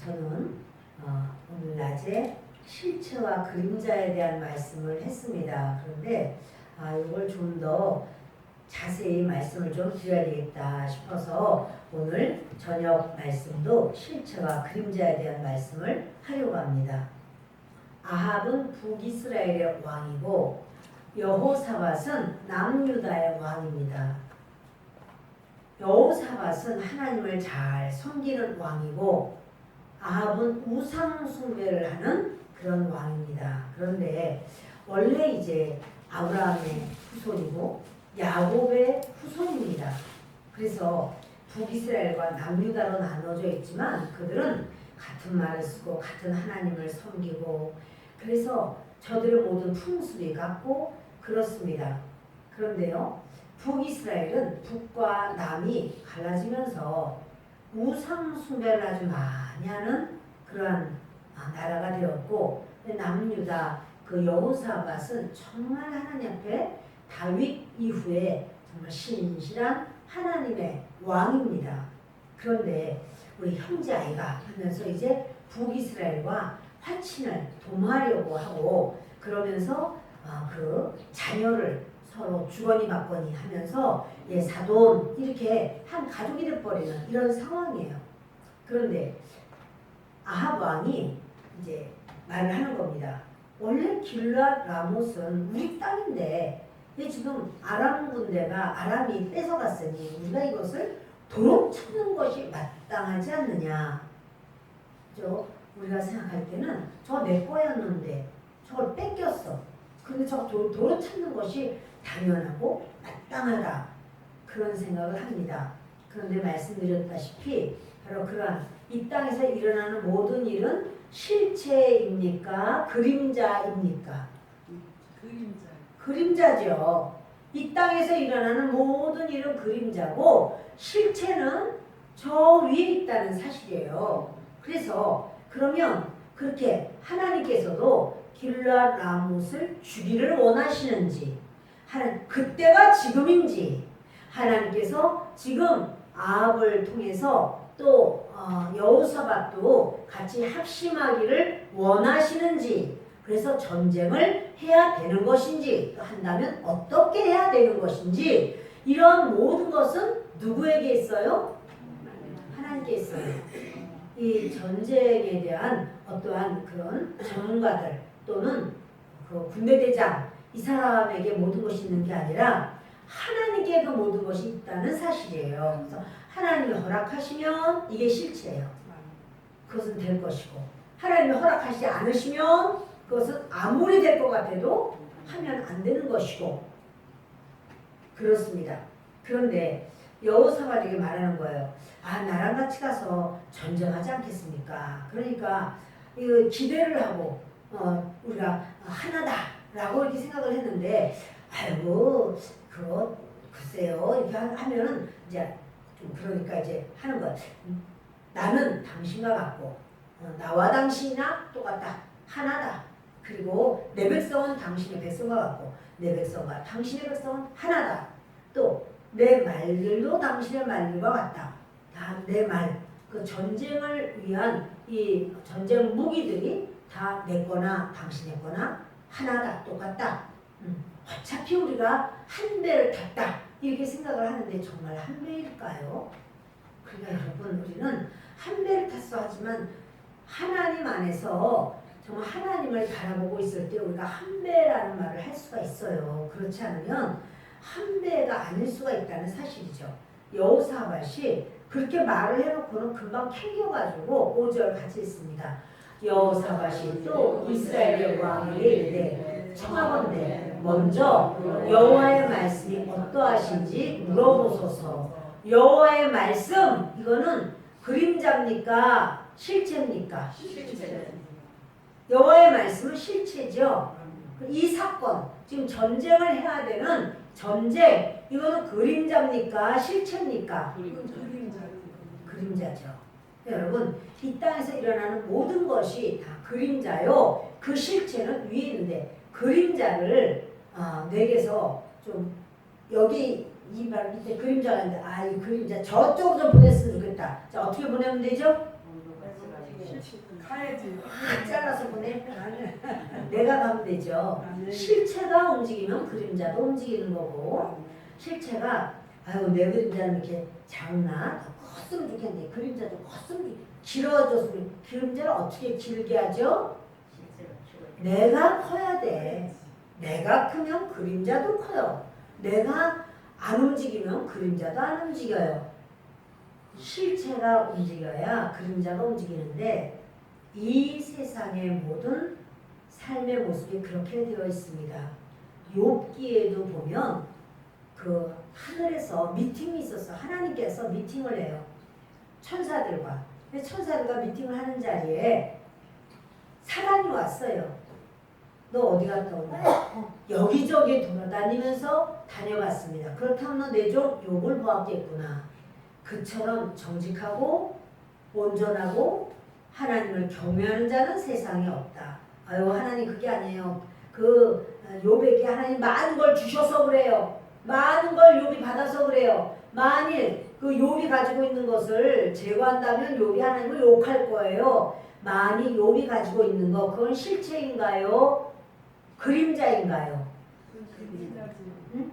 저는 오늘 낮에 실체와 그림자에 대한 말씀을 했습니다. 그런데 이걸 좀 더 자세히 말씀을 좀 드려야 되겠다 싶어서 오늘 저녁 말씀도 실체와 그림자에 대한 말씀을 하려고 합니다. 아합은 북이스라엘의 왕이고 여호사밧은 남유다의 왕입니다. 여호사밧은 하나님을 잘 섬기는 왕이고 아합은 우상 숭배를 하는 그런 왕입니다. 그런데 원래 이제 아브라함의 후손이고 야곱의 후손입니다. 그래서 북이스라엘과 남유다로 나눠져 있지만 그들은 같은 말을 쓰고 같은 하나님을 섬기고 그래서 저들의 모든 풍습이 같고 그렇습니다. 그런데요, 북이스라엘은 북과 남이 갈라지면서 우상 숭배를 아주 많이 하는 그러한 나라가 되었고, 남유다 그 여호사밧은 정말 하나님 앞에 다윗 이후에 정말 신실한 하나님의 왕입니다. 그런데 우리 형제 아이가 하면서 이제 북이스라엘과 화친을 도모하려고 하고 그러면서 그 자녀를 서로 주거니 받거니 하면서 사돈 이렇게 한 가족이 돼버리는 이런 상황이에요. 그런데 아합 왕이 이제 말을 하는 겁니다. 원래 길랏 라못은 우리 땅인데 지금 아람 군대가 아람이 뺏어갔으니 우리가 이것을 도로 찾는 것이 마땅하지 않느냐. 우리가 생각할 때는 저 내 거였는데 저걸 뺏겼어. 근데 저 도로 찾는 것이 당연하고 마땅하다. 그런 생각을 합니다. 그런데 말씀드렸다시피 바로 그러한 이 땅에서 일어나는 모든 일은 실체입니까? 그림자입니까? 그림자죠. 이 땅에서 일어나는 모든 일은 그림자고 실체는 저 위에 있다는 사실이에요. 그래서 그러면 그렇게 하나님께서도 길랏 라못을 주기를 원하시는지, 그때가 지금인지, 하나님께서 지금 아합을 통해서 또 여호사밧도 같이 합심하기를 원하시는지, 그래서 전쟁을 해야 되는 것인지, 한다면 어떻게 해야 되는 것인지, 이런 모든 것은 누구에게 있어요? 하나님께 있어요. 이 전쟁에 대한 어떠한 그런 전문가들 또는 그 군대대장 이 사람에게 모든 것이 있는 게 아니라 하나님께 그 모든 것이 있다는 사실이에요. 그래서 하나님이 허락하시면 이게 실체예요. 그것은 될 것이고, 하나님이 허락하시지 않으시면 그것은 아무리 될 것 같아도 하면 안 되는 것이고 그렇습니다. 그런데 여호사밧에게 말하는 거예요. 나랑 같이 가서 전쟁하지 않겠습니까? 그러니까 이거 기대를 하고 우리가 하나다라고 이렇게 생각을 했는데 아이고 그거 글쎄요 이렇게 하면은 이제 좀 그러니까 이제 하는 거야. 나는 당신과 같고 나와 당신이나 똑같다. 하나다. 그리고 내 백성은 당신의 백성과 같고 내 백성과 당신의 백성은 하나다. 또 내 말들도 당신의 말들과 같다. 다 내 말, 그 전쟁을 위한 이 전쟁 무기들이 다 내 거나 당신의 거나 하나다. 똑같다. 어차피 우리가 한 배를 탔다. 이렇게 생각을 하는데 정말 한 배일까요? 그러니까 여러분 우리는 한 배를 탔어 하지만 하나님 안에서 정말 하나님을 바라보고 있을 때 우리가 한 배라는 말을 할 수가 있어요. 그렇지 않으면 한 배가 아닐 수가 있다는 사실이죠. 여호사밧이 그렇게 말을 해놓고는 금방 캥겨가지고 5절 같이 있습니다. 여호사밧이 또 이스라엘의 왕에게 이르되 청하건대 먼저 여호와의 말씀이 어떠하신지 물어보소서. 여호와의 말씀 이거는 그림자입니까? 실체입니까? 실체. 여호와의 말씀은 실체죠. 이 사건 지금 전쟁을 해야 되는 전쟁 이거는 그림자입니까? 실체입니까? 그림자죠. 여러분 이 땅에서 일어나는 모든 것이 다 그림자요. 그 실체는 위에 있는데 그림자를 내게서 좀 여기 이 발 밑에 그림자가 있는데 이 그림자 저쪽으로 좀 보냈으면 좋겠다. 자 어떻게 보내면 되죠? 가야지. 잘라서 보내. 내가 가면 되죠. 실체가 움직이면 그림자도 움직이는 거고, 실체가 아유 내 그림자는 이렇게 작나? 더 컸으면 좋겠는데 그림자도 컸으면 길어졌으면 그림자를 어떻게 길게 하죠? 내가 커야 돼. 내가 크면 그림자도 커요. 내가 안 움직이면 그림자도 안 움직여요. 실체가 움직여야 그림자가 움직이는데 이 세상의 모든 삶의 모습이 그렇게 되어 있습니다. 욥기에도 보면 그 하늘에서 미팅이 있었어. 하나님께서 미팅을 해요. 천사들과. 천사들과 미팅을 하는 자리에 사단이 왔어요. 너 어디 갔다 오냐? 여기저기 돌아다니면서 다녀봤습니다. 그렇다면 너 내 종 욥을 보았겠구나. 그처럼 정직하고 온전하고 하나님을 경외하는 자는 세상에 없다. 아유 하나님 그게 아니에요. 그 욥에게 하나님 많은 걸 주셔서 그래요. 많은 걸 욥이 받아서 그래요. 만일 그 욥이 가지고 있는 것을 제거한다면 욥이 하나님을 욕할 거예요. 만일 욥이 가지고 있는 거 그건 실체인가요? 그림자인가요? 응?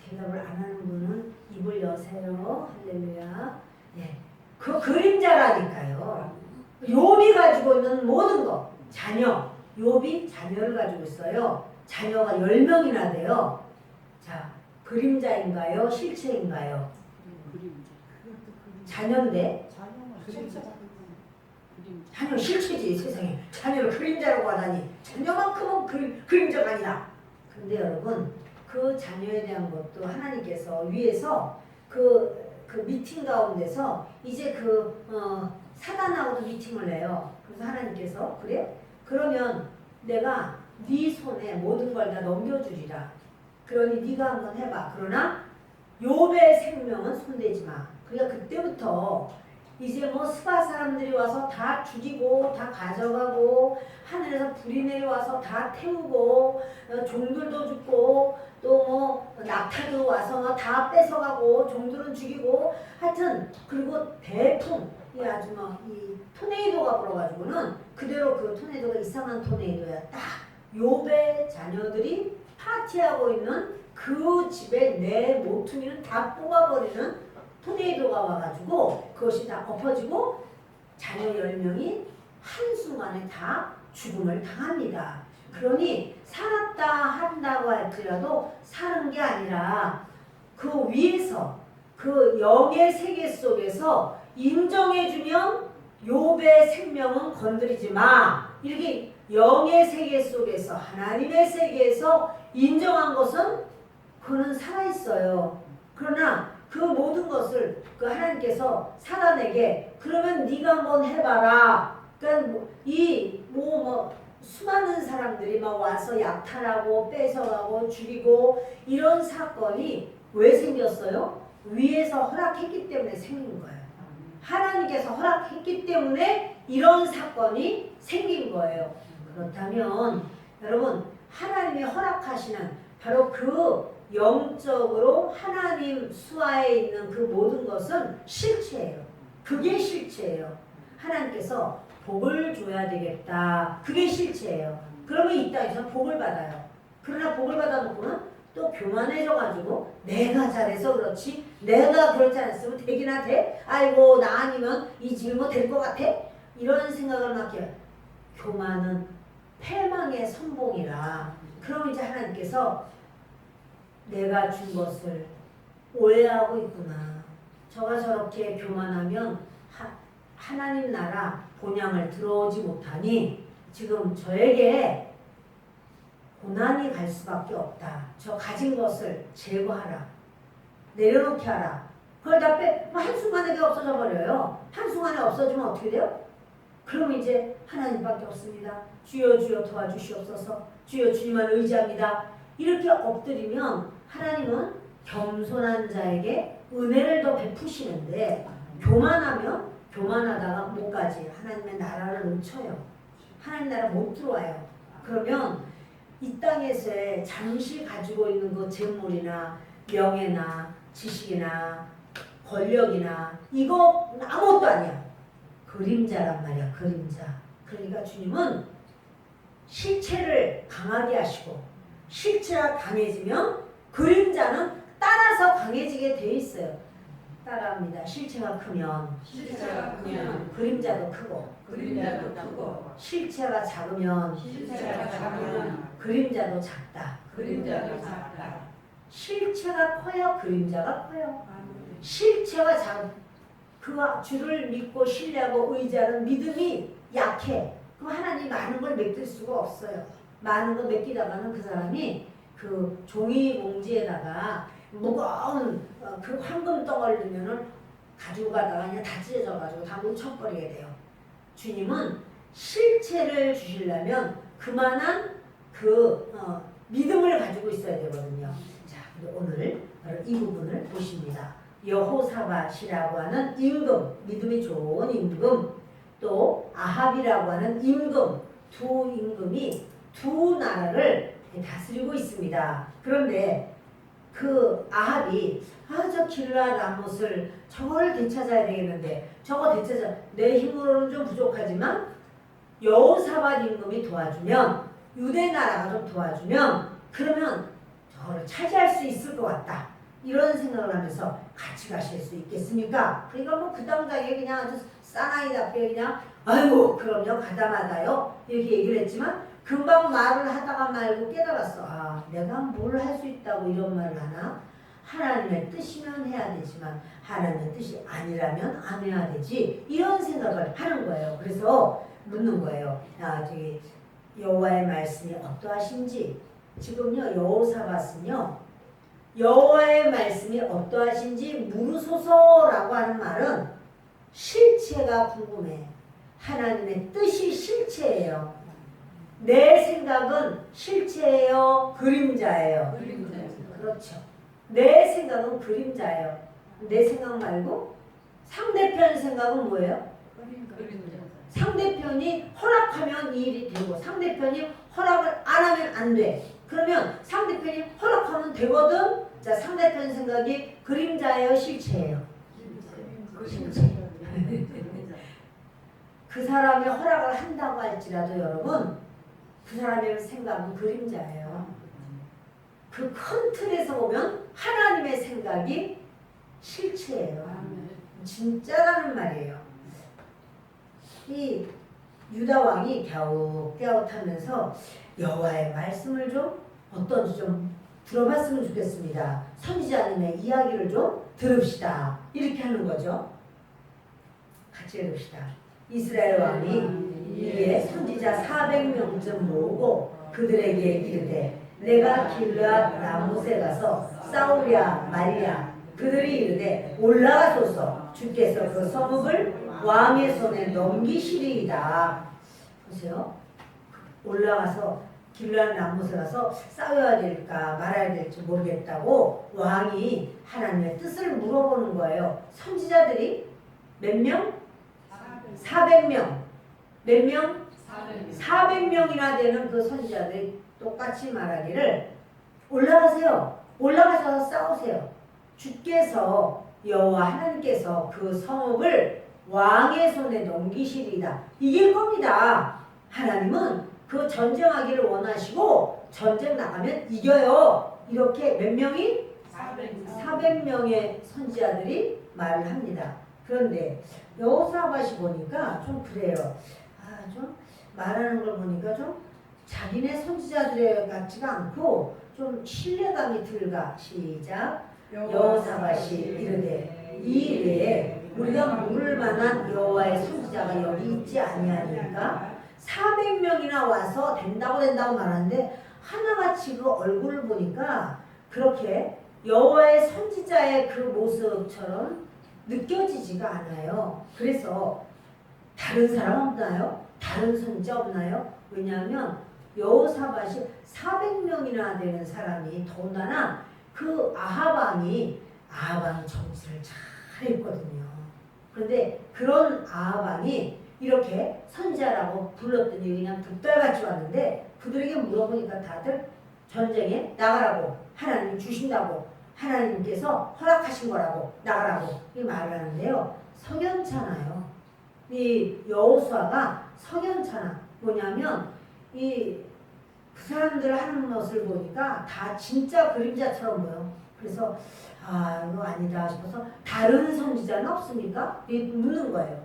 대답을 안 하는 분은 입을 여세요. 할렐루야. 예. 그 그림자라니까요. 욥이 가지고 있는 모든 것. 자녀. 욥이 자녀를 가지고 있어요. 자녀가 10명이나 돼요. 자, 그림자인가요? 실체인가요? 자녀인데 자녀 실체지 세상에. 자녀를 그림자라고 하다니 자녀만큼은 그림자가 아니다. 근데 여러분 그 자녀에 대한 것도 하나님께서 위에서 그 미팅 가운데서 이제 사단하고도 미팅을 해요. 그래서 하나님께서 그래? 그러면 내가 네 손에 모든 걸 다 넘겨주리라. 그러니 네가 한번 해봐. 그러나 욥의 생명은 손대지 마. 그러니까 그때부터 이제 뭐 스바 사람들이 와서 다 죽이고 다 가져가고 하늘에서 불이 내려와서 다 태우고 종들도 죽고 또 뭐 낙타도 와서 다 뺏어가고 종들은 죽이고 하여튼 그리고 대풍 이 아주 이 토네이도가 불어가지고는 그대로 그 토네이도가 이상한 토네이도야. 딱 욥의 자녀들이 파티하고 있는 그 집에 내 모퉁이는 다 뽑아버리는 토네이도가 와가지고 그것이 다 엎어지고 자녀 10명이 한순간에 다 죽음을 당합니다. 그러니 살았다 한다고 할지라도 사는 게 아니라 그 위에서 그 영의 세계 속에서 인정해주면 욥의 생명은 건드리지 마. 이렇게 영의 세계 속에서 하나님의 세계에서 인정한 것은 그는 살아있어요. 그러나 그 모든 것을 그 하나님께서 사단에게 그러면 네가 한번 해봐라. 그러니까 수많은 사람들이 막 와서 약탈하고 뺏어가고 죽이고 이런 사건이 왜 생겼어요? 위에서 허락했기 때문에 생긴 거예요. 하나님께서 허락했기 때문에 이런 사건이 생긴 거예요. 그렇다면 여러분 하나님이 허락하시는 바로 그 영적으로 하나님 수하에 있는 그 모든 것은 실체예요. 그게 실체예요. 하나님께서 복을 줘야 되겠다. 그게 실체예요. 그러면 이 땅에서 복을 받아요. 그러나 복을 받아놓고는 또 교만해져가지고 내가 잘해서 그렇지 내가 그렇지 않았으면 되기나 돼? 아이고 나 아니면 이 집이 뭐 될 것 같아? 이런 생각을 막 해요. 교만은 패망의 선봉이라. 그럼 이제 하나님께서 내가 준 것을 오해하고 있구나. 저가 저렇게 교만하면 하나님 나라 본향을 들어오지 못하니 지금 저에게 고난이 갈 수밖에 없다. 저 가진 것을 제거하라. 내려놓게 하라. 그걸 다 한순간에 없어져 버려요. 한순간에 없어지면 어떻게 돼요? 그럼 이제 하나님밖에 없습니다. 주여 주여 도와주시옵소서. 주여 주님만 의지합니다. 이렇게 엎드리면 하나님은 겸손한 자에게 은혜를 더 베푸시는데 교만하면 교만하다가 못 가지. 하나님의 나라를 놓쳐요. 하나님 나라 못 들어와요. 그러면 이 땅에서의 잠시 가지고 있는 그 재물이나 명예나 지식이나 권력이나 이거 아무것도 아니야. 그림자란 말이야. 그림자. 그러니까 주님은 실체를 강하게 하시고 실체가 강해지면 그림자는 따라서 강해지게 돼 있어요. 따라합니다. 실체가 크면 그림자도 크고 실체가 작으면 그림자도 작다. 실체가 커야 그림자가 커요. 실체가 그와 주를 믿고 신뢰하고 의지하는 믿음이 약해. 그럼 하나님 많은 걸 맡길 수가 없어요. 많은 걸 맡기다가는 그 사람이 그 종이 봉지에다가 무거운 그 황금 덩어리를 넣으면은 가지고 가다가 그냥 다 찢어져가지고 다 뭉쳐버리게 돼요. 주님은 실체를 주시려면 그만한 믿음을 가지고 있어야 되거든요. 자, 오늘 이 부분을 보십니다. 여호사밧이라고 하는 임금, 믿음이 좋은 임금, 또 아합이라고 하는 임금, 두 임금이 두 나라를 다스리고 있습니다. 그런데 그 아합이 저 길라 라못을 저거를 되찾아야 되겠는데 저거 되찾아 내 힘으로는 좀 부족하지만 여호사밧 임금이 도와주면 유대 나라가 좀 도와주면 그러면 저거를 차지할 수 있을 것 같다. 이런 생각을 하면서 같이 가실 수 있겠습니까? 그러니까 뭐 그 당장에 그냥 아주 사나이답게 그냥 아이고 그럼요 가다마다요 이렇게 얘기를 했지만 금방 말을 하다가 말고 깨달았어. 아 내가 뭘 할 수 있다고 이런 말을 하나? 하나님의 뜻이면 해야 되지만 하나님의 뜻이 아니라면 안 해야 되지 이런 생각을 하는 거예요. 그래서 묻는 거예요. 저기 여호와의 말씀이 어떠하신지. 지금요 여호사밧은요 여호와의 말씀이 어떠하신지 물으소서라고 하는 말은 실체가 궁금해. 하나님의 뜻이 실체예요. 내 생각은 실체예요? 그림자예요? 그렇죠. 내 생각은 그림자예요. 내 생각 말고 상대편 생각은 뭐예요? 상대편이 허락하면 이 일이 되고 상대편이 허락을 안 하면 안 돼. 그러면 상대편이 허락하면 되거든. 자, 상대편 생각이 그림자예요, 실체예요? 실체. 그 사람이 허락을 한다고 할지라도 여러분, 그 사람의 생각은 그림자예요. 그 큰 틀에서 보면 하나님의 생각이 실체예요. 진짜라는 말이에요. 이 유다 왕이 갸웃갸웃하면서 여호와의 말씀을 좀 어떤지 좀 들어봤으면 좋겠습니다. 선지자님의 이야기를 좀 들읍시다. 이렇게 하는 거죠. 같이 읽읍시다. 이스라엘 왕이 이에 선지자 400명쯤 모으고 그들에게 이르되 내가 길르앗 라못에 가서 싸우랴 말랴. 그들이 이르되 올라가소서. 주께서 그 성읍을 왕의 손에 넘기시리이다. 보세요. 올라가서 길르앗 라못에 가서 싸워야 될까 말아야 될지 모르겠다고 왕이 하나님의 뜻을 물어보는 거예요. 선지자들이 몇 명? 400명. 몇 명? 400명이나 되는 그 선지자들이 똑같이 말하기를 올라가세요. 올라가서 싸우세요. 주께서 여호와 하나님께서 그 성읍을 왕의 손에 넘기시리이다. 이길 겁니다. 하나님은 그 전쟁하기를 원하시고 전쟁 나가면 이겨요. 이렇게 몇 명이? 400명의 선지자들이 말을 합니다. 그런데 여호사밧이 보니까 좀 그래요. 좀 말하는 걸 보니까 좀 자기네 선지자들 같지가 않고 좀 신뢰감이 들가. 시작. 여호사밧이 이르되 이 외에 우리가 물을 만한 여호와의 선지자가 여기 있지 아니하니까 400명이나 와서 된다고 말하는데 하나같이 그 얼굴을 보니까 그렇게 여호와의 선지자의 그 모습처럼 느껴지지가 않아요. 그래서 다른 사람 없나요? 다른 선지자 없나요? 왜냐하면 여호사밧이 400명이나 되는 사람이 더군다나 그 아합왕이 정치를 잘 했거든요. 그런데 그런 아합왕이 이렇게 선지자라고 불렀더니 그냥 득달같이 왔는데 그들에게 물어보니까 다들 전쟁에 나가라고 하나님이 주신다고 하나님께서 허락하신 거라고 나가라고 이 말을 하는데요. 석연찮아요. 이 여호수아가 석연찮아. 뭐냐면 그 사람들 하는 것을 보니까 다 진짜 그림자처럼 보여. 그래서 이거 아니다 싶어서 다른 선지자는 없습니까? 묻는 거예요.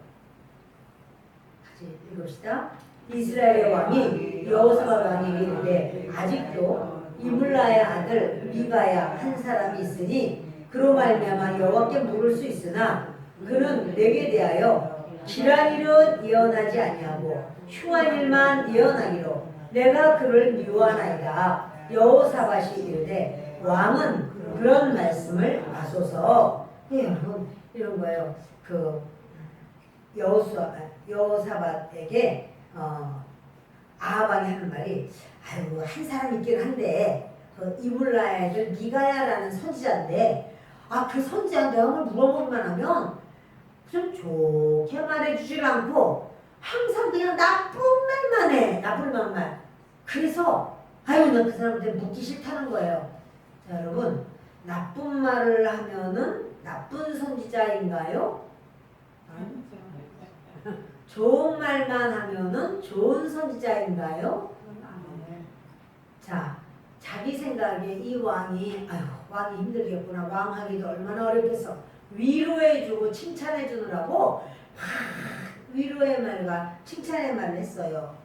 같이 읽읍시다. 이스라엘의 왕이 여호수아 왕에게 이르되 아직도 이물라의 아들 미가야 한 사람이 있으니 그로 말미암아 여호와께 물을 수 있으나 그는 내게 대하여 길한 일은 예언하지 아니하고 흉한 일만 예언하기로 내가 그를 미워하나이다. 여호사밧이 이르되 왕은 그런 말씀을 마소서. 여러분 이런 거예요. 그 여호사밧에게 아하방이 하는 말이 아이고 한 사람 있긴 한데 이물라의 아들 미가야라는 선지자인데 그 선지자 내가 뭘 물어보기만 하면 좀 좋게 말해주질 않고 항상 그냥 나쁜 말만 해. 나쁜 말만. 그래서 나 그 사람한테 묻기 싫다는 거예요. 자 여러분 나쁜 말을 하면은 나쁜 선지자인가요? 좋은 말만 하면은 좋은 선지자인가요? 자 자기 생각에 이 왕이 왕이 힘들겠구나. 왕하기도 얼마나 어렵겠어. 위로해주고 칭찬해주느라고 위로의 말과 칭찬의 말을 했어요.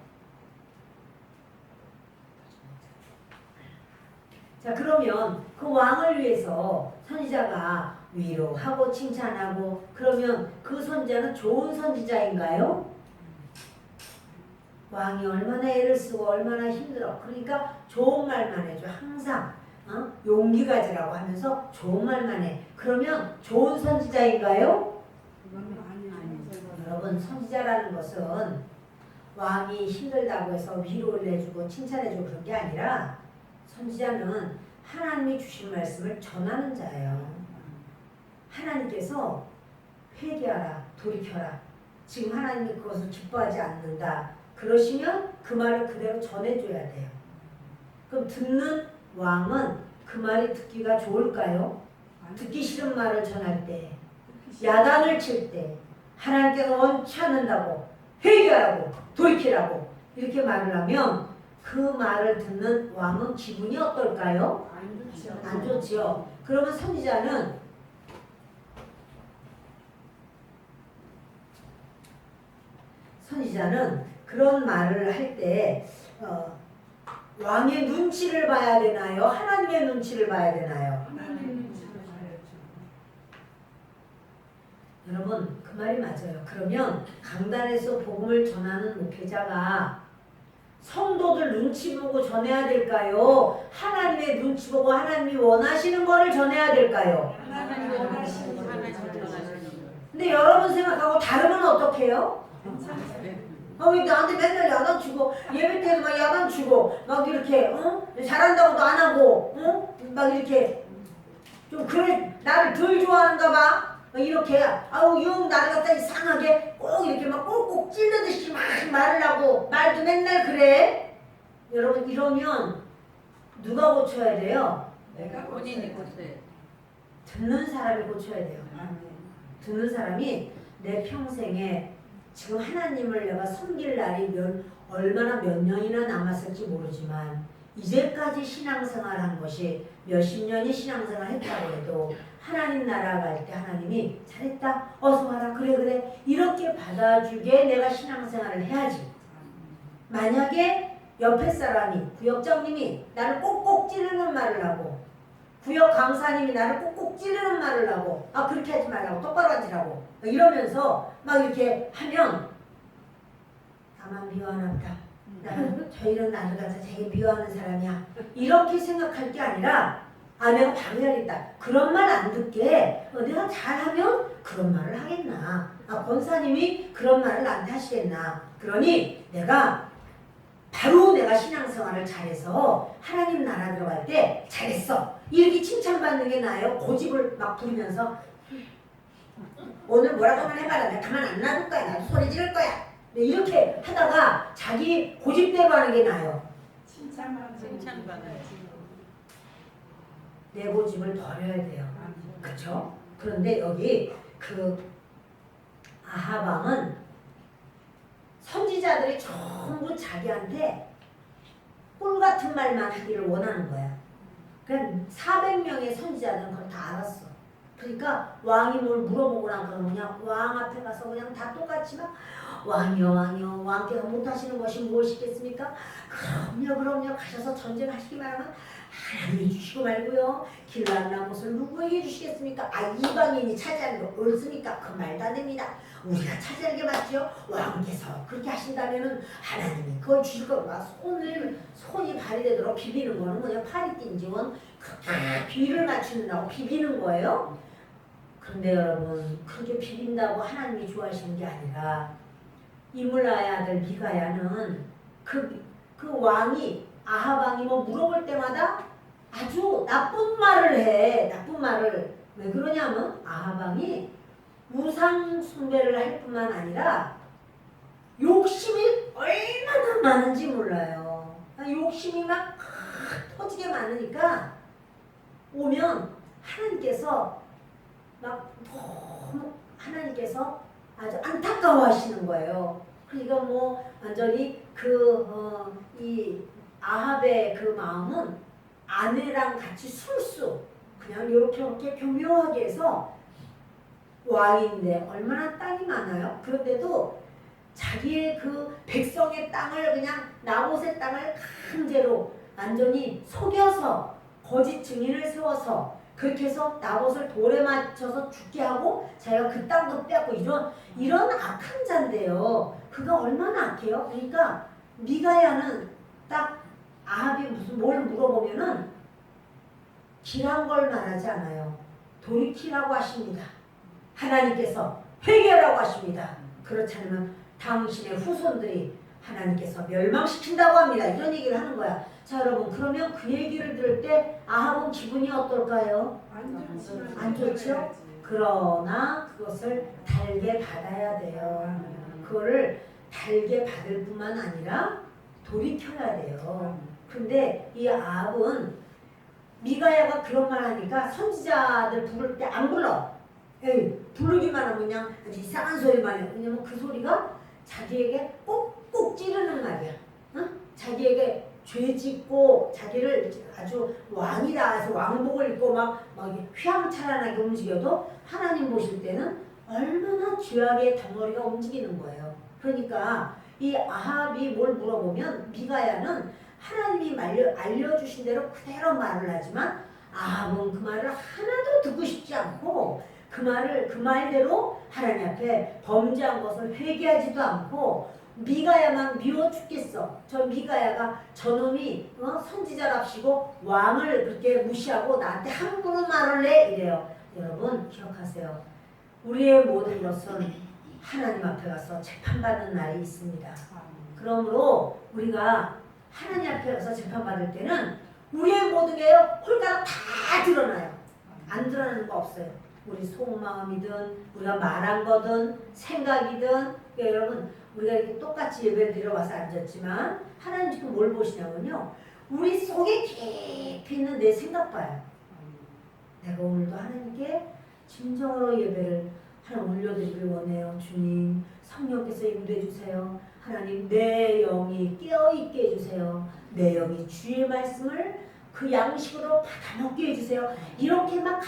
자 그러면 그 왕을 위해서 선지자가 위로하고 칭찬하고 그러면 그 선지자는 좋은 선지자인가요? 왕이 얼마나 애를 쓰고 얼마나 힘들어. 그러니까 좋은 말만 해줘. 항상 용기 가지라고 하면서 좋은 말만 해. 그러면 좋은 선지자인가요? 여러분 선지자라는 것은 왕이 힘들다고 해서 위로를 해주고 칭찬해주고 그런 게 아니라 선지자는 하나님이 주신 말씀을 전하는 자예요. 하나님께서 회개하라 돌이켜라. 지금 하나님이 그것을 기뻐하지 않는다. 그러시면 그 말을 그대로 전해줘야 돼요. 그럼 듣는 왕은 그 말이 듣기가 좋을까요? 듣기 싫은 말을 전할 때 야단을 칠 때 하나님께서 원치 않는다고 회개하라고 돌이키라고 이렇게 말을 하면 그 말을 듣는 왕은 기분이 어떨까요? 안 좋지요. 그러면 선지자는 그런 말을 할 때 왕의 눈치를 봐야 되나요? 하나님의 눈치를 봐야 되나요? 여러분 그 말이 맞아요. 그러면 강단에서 복음을 전하는 목회자가 성도들 눈치 보고 전해야 될까요? 하나님의 눈치 보고 하나님이 원하시는 거를 전해야 될까요? 하나님이 원하시는 거. 근데 여러분 생각하고 다르면 어떡해요? 왜 나한테 맨날 야단 치고 예배 때도 막 야단 치고 막 이렇게 잘한다고도 안 하고 막 이렇게 좀 그래 나를 덜 좋아하는가 봐. 이렇게 영 나를 갖다 이상하게 꼭 이렇게 막 꼭꼭 찔러듯이 막 말을 하고 말도 맨날 그래. 여러분 이러면 누가 고쳐야 돼요? 내가 본인이 고쳐야 듣는 사람이 고쳐야 돼요. 듣는 사람이 내 평생에 지금 하나님을 내가 섬길 날이 얼마나 몇 년이나 남았을지 모르지만 이제까지 신앙생활한 것이 몇십 년이 신앙생활 했다고 해도 하나님 나라 갈 때 하나님이 잘했다 어서 와라 그래 이렇게 받아주게 내가 신앙생활을 해야지. 만약에 옆에 사람이 구역장님이 나를 꼭꼭 찌르는 말을 하고 구역 강사님이 나를 꼭꼭 찌르는 말을 하고 그렇게 하지 말라고 똑바로 앉으라고 이러면서 막 이렇게 하면 나만 미워하나 보다. 저희는 나를 가서 되게 미워하는 사람이야. 이렇게 생각할 게 아니라 내가 바로 해야겠다. 그런 말 안 듣게 내가 잘하면 그런 말을 하겠나. 권사님이 그런 말을 나한테 하시겠나. 그러니 내가 바로 내가 신앙생활을 잘해서 하나님 나라 들어갈 때 잘했어. 이렇게 칭찬받는 게 나아요. 고집을 막 부리면서 오늘 뭐라고만 해봐라. 내가 가만 안 놔둘 거야. 나도 소리 지를 거야. 이렇게 하다가 자기 고집대로 하는 게 나아요. 칭찬받아야지. 내 고집을 버려야 돼요. 그쵸? 그런데 여기 그 아하방은 선지자들이 전부 자기한테 꿀 같은 말만 하기를 원하는 거야. 그러니까 400명의 선지자들은 그걸 다 알았어. 그러니까 왕이 뭘 물어보거나 그러면 왕 앞에 가서 그냥 다 똑같이 막 왕이여 왕이여 왕께서 못하시는 것이 무엇이겠습니까? 그럼요 가셔서 전쟁하시기만 하면 하나님이 주시고 말고요. 길라나 못을 누구에게 주시겠습니까? 아 이방인이 차지하는 거 옳습니까? 그 말도 안 됩니다. 우리가 차지하는 게 맞죠? 왕께서 그렇게 하신다면은 하나님이 그걸 주실 거가 손이 발휘되도록 비비는 거는 그냥 팔이 띵지원 비를 맞추느라고 비비는 거예요. 그런데 여러분 그렇게 비빈다고 하나님이 좋아하시는 게 아니라 이물라의 아들 미가야는 그 왕이 아합 왕이 뭐 물어볼 때마다 아주 나쁜 말을 해. 나쁜 말을 왜 그러냐면 아합 왕이 우상 숭배를 할 뿐만 아니라 욕심이 얼마나 많은지 몰라요. 욕심이 막 터지게 많으니까 오면 하나님께서 막 너무 하나님께서 아주 안타까워하시는 거예요. 그러니까 뭐 완전히 이 아합의 그 마음은 아내랑 같이 술수 그냥 이렇게 교묘하게 해서 왕인데 얼마나 땅이 많아요. 그런데도 자기의 그 백성의 땅을 그냥 나봇의 땅을 강제로 완전히 속여서 거짓 증인을 세워서 그렇게 해서 나봇을 돌에 맞춰서 죽게 하고 자기가 그 땅도 빼앗고 이런 악한 자인데요. 그가 얼마나 악해요? 그러니까 미가야는 딱 아합이 무슨 뭘 물어보면은 길한 걸 말하지 않아요. 돌이키라고 하십니다. 하나님께서 회개하라고 하십니다. 그렇지 않으면 당신의 후손들이 하나님께서 멸망시킨다고 합니다. 이런 얘기를 하는 거야. 자 여러분 그러면 그 얘기를 들을 때 아합은 기분이 어떨까요? 안 좋죠? 그러나 그것을 달게 받아야 돼요. 그거를 달게 받을 뿐만 아니라 돌이켜야 돼요. 근데 이 아합은 미가야가 그런 말 하니까 선지자들 부를 때 안 불러. 부르기만 하면 그냥 이상한 소리만 해. 왜냐면 그 소리가 자기에게 꼭꼭 찌르는 말이야. 응? 자기에게 죄 짓고 자기를 아주 왕이다 해서 왕복을 입고 막 휘황찬란하게 움직여도 하나님 보실 때는 얼마나 죄악의 덩어리가 움직이는 거예요. 그러니까 이 아합이 뭘 물어보면 미가야는 하나님이 알려주신 대로 그대로 말을 하지만 아합은 그 말을 하나도 듣고 싶지 않고 그 말대로 하나님 앞에 범죄한 것을 회개하지도 않고 미가야만 미워 죽겠어. 저 미가야가 저놈이 선지자랍시고 왕을 그렇게 무시하고 나한테 함부로 말을 해 이래요. 여러분 기억하세요. 우리의 모든 것은 하나님 앞에 가서 재판받는 날이 있습니다. 그러므로 우리가 하나님 앞에 가서 재판받을 때는 우리의 모든 게 홀가닥 다 드러나요. 안 드러나는 거 없어요. 우리 속마음이든 우리가 말한 거든 생각이든 여러분 우리가 이렇게 똑같이 예배를 드려 와서 앉았지만 하나님 지금 뭘 보시냐면요. 우리 속에 깊이 있는 내 생각 봐요. 내가 오늘도 하나님께 진정으로 예배를 하나님 올려드리길 원해요. 주님 성령께서 인도해 주세요. 하나님 내 영이 깨어있게 해주세요. 내 영이 주의 말씀을 그 양식으로 받아먹게 해주세요. 이렇게 막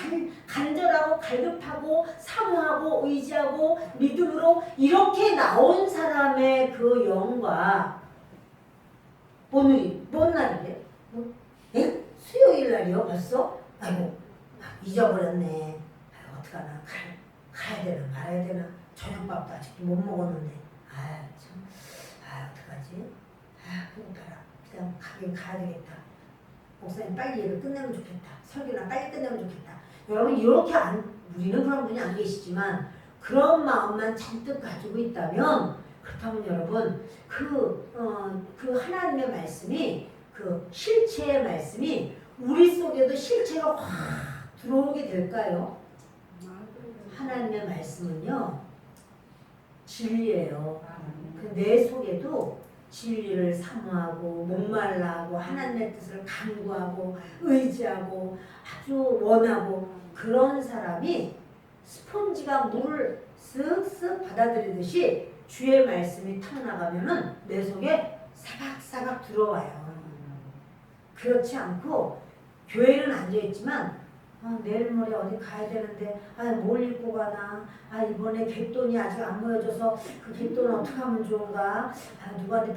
간절하고 갈급하고 사모하고 의지하고 믿음으로 이렇게 나온 사람의 그 영과 오늘이 뭔 날인데? 수요일 날이요 벌써? 아이고 잊어버렸네. 아이고 어떡하나 가야 되나 말아야 되나 저녁밥도 아직도 못 먹었는데 어떡하지? 배고파라. 그냥 가긴 가야 되겠다. 목사님 빨리 예배 끝내면 좋겠다. 설교나 빨리 끝내면 좋겠다. 여러분 이렇게 우리는 그런 분이 안 계시지만 그런 마음만 잔뜩 가지고 있다면 그렇다면 여러분 그 하나님의 말씀이 그 실체의 말씀이 우리 속에도 실체가 확 들어오게 될까요? 하나님의 말씀은요 진리예요. 내 속에도 진리를 사모하고 목말라하고 하나님의 뜻을 간구하고 의지하고 아주 원하고 그런 사람이 스폰지가 물을 쓱쓱 받아들이듯이 주의 말씀이 탁 나가면은 내 속에 사각사각 들어와요. 그렇지 않고 교회는 앉아있지만 내일 모레 어디 가야 되는데 뭘 입고 가나, 이번에 갯돈이 아직 안 모여져서 그 갯돈 어떻게 하면 좋은가, 누구한테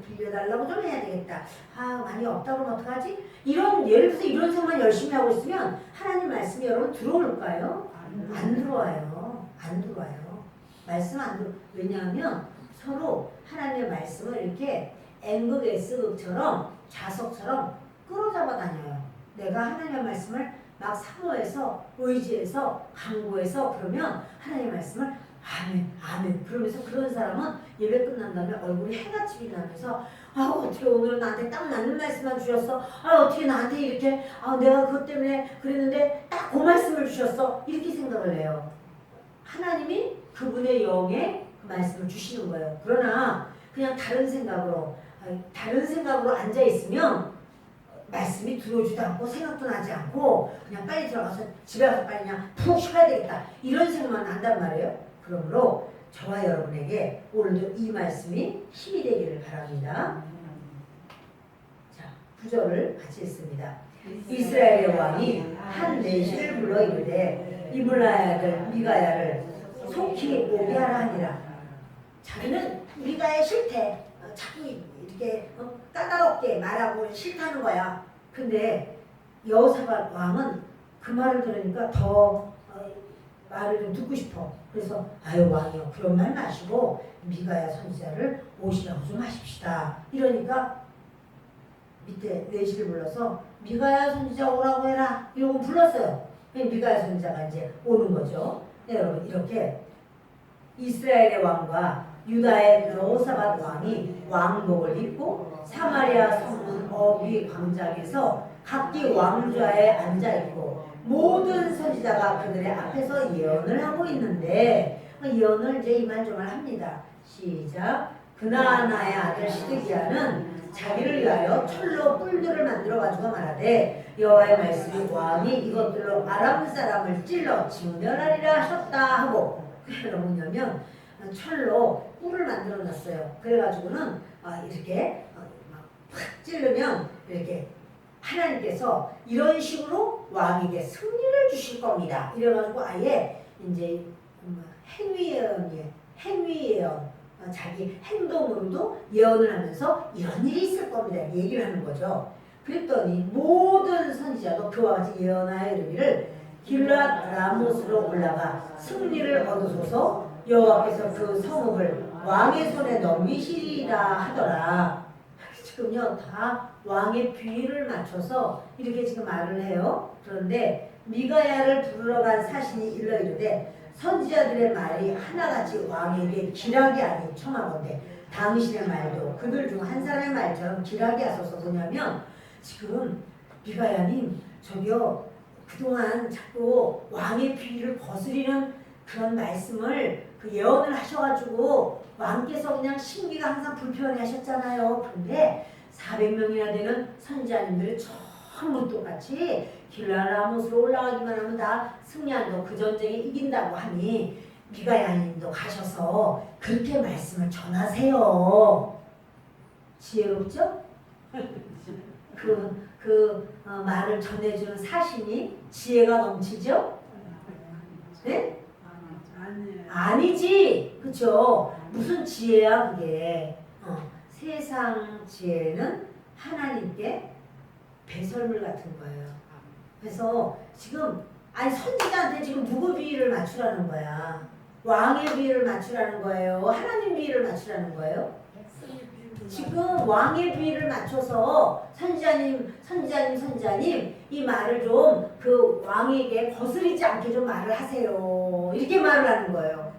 빌려달라고 좀 해야 되겠다, 많이 없다 그러면 어떡하지, 이런, 예를 들어서 이런 생각만 열심히 하고 있으면 하나님 말씀이 여러분 들어올까요? 안 들어와요. 안 들어와요. 말씀 안 들어. 왜냐하면 서로 하나님의 말씀을 이렇게 N극 S극처럼 좌석처럼 끌어잡아 다녀요. 내가 하나님의 말씀을 막 사모해서 의지해서 강구해서 그러면 하나님의 말씀을 아멘 아멘 그러면서 그런 사람은 예배 끝난 다음에 얼굴이 해같이 빛나면서 어떻게 오늘 나한테 딱 맞는 말씀만 주셨어, 어떻게 나한테 이렇게 내가 그것 때문에 그랬는데 딱 그 말씀을 주셨어, 이렇게 생각을 해요. 하나님이 그분의 영에 그 말씀을 주시는 거예요. 그러나 그냥 다른 생각으로 앉아있으면 말씀이 들어오지도 않고 생각도 나지 않고 그냥 빨리 들어가서 집에 가서 빨리 그냥 푹 쉬어야 되겠다, 이런 생각만 난단 말이에요. 그러므로 저와 여러분에게 오늘도 이 말씀이 힘이 되기를 바랍니다. 자, 9절을 같이 읽습니다. 이스라엘의 왕이 한 내시를 불러 이르되 이물라의 아들 미가야를 속히 오게 하라 하니라. 자기는 미가야 싫대. 자꾸 이렇게 까다롭게 말하고 싫다는 거야. 근데 여호사밧 왕은 그 말을 들으니까 더 말을 좀 듣고 싶어. 그래서 왕이요, 그런 말 마시고 미가야 선지자를 오시라고 좀 하십시다. 이러니까 밑에 내시를 불러서 미가야 선지자 오라고 해라, 이러고 불렀어요. 미가야 선지자가 이제 오는 거죠. 네, 여러분, 이렇게 이스라엘의 왕과 유다의 여호사밧 왕이 왕복을 입고 사마리아 성문 어귀 광장에서 각기 왕좌에 앉아있고 모든 선지자가 그들의 앞에서 예언을 하고 있는데, 예언을 이제 이만저만 합니다. 시작. 그나아나의 아들 시드기야는 자기를 위하여 철로 뿔들을 만들어 가지고 말하되 여호와의 말씀이 왕이 이것들로 아람 사람을 찔러 진멸하리라 하셨다 하고, 그게 뭐냐면 철로 뿔을 만들어 놨어요. 그래가지고는 이렇게 팍 찌르면 이렇게 하나님께서 이런 식으로 왕에게 승리를 주실 겁니다. 이래가지고 아예 이제 행위예언, 자기 행동으로도 예언을 하면서 이런 일이 있을 겁니다, 얘기를 하는 거죠. 그랬더니 모든 선지자도 그와 같이 예언하여 이르기를 길랏 라못으로 올라가 승리를 얻으소서 여호와께서 그 성읍을 왕의 손에 넘기시리라 하더라. 지금요 다 왕의 비위를 맞춰서 이렇게 지금 말을 해요. 그런데 미가야를 부르러 간 사신이 일러 이르되 선지자들의 말이 하나같이 왕에게 기락이 아닌 청하건대 당신의 말도 그들 중 한 사람의 말처럼 기락이 하소서. 뭐냐면 지금 미가야님, 저기요 그동안 자꾸 왕의 비위를 거스리는 그런 말씀을 예언을 하셔가지고 왕께서 그냥 심기가 항상 불편해 하셨잖아요. 그런데 400명이나 되는 선지자님들이 전부 똑같이 길라라못으로 올라가기만 하면 다 승리한다고, 그 전쟁에 이긴다고 하니 미가야님도 가셔서 그렇게 말씀을 전하세요. 지혜롭죠? 말을 전해주는 사신이 지혜가 넘치죠? 네? 아니지, 그쵸? 무슨 지혜야 그게? 세상 지혜는 하나님께 배설물 같은 거예요. 그래서 지금 선지자한테 지금 누구 비위를 맞추라는 거야? 왕의 비위를 맞추라는 거예요? 하나님 비위를 맞추라는 거예요? 지금 왕의 비위를 맞춰서 선지자님 이 말을 좀 그 왕에게 거스리지 않게 좀 말을 하세요, 이렇게 말을 하는 거예요.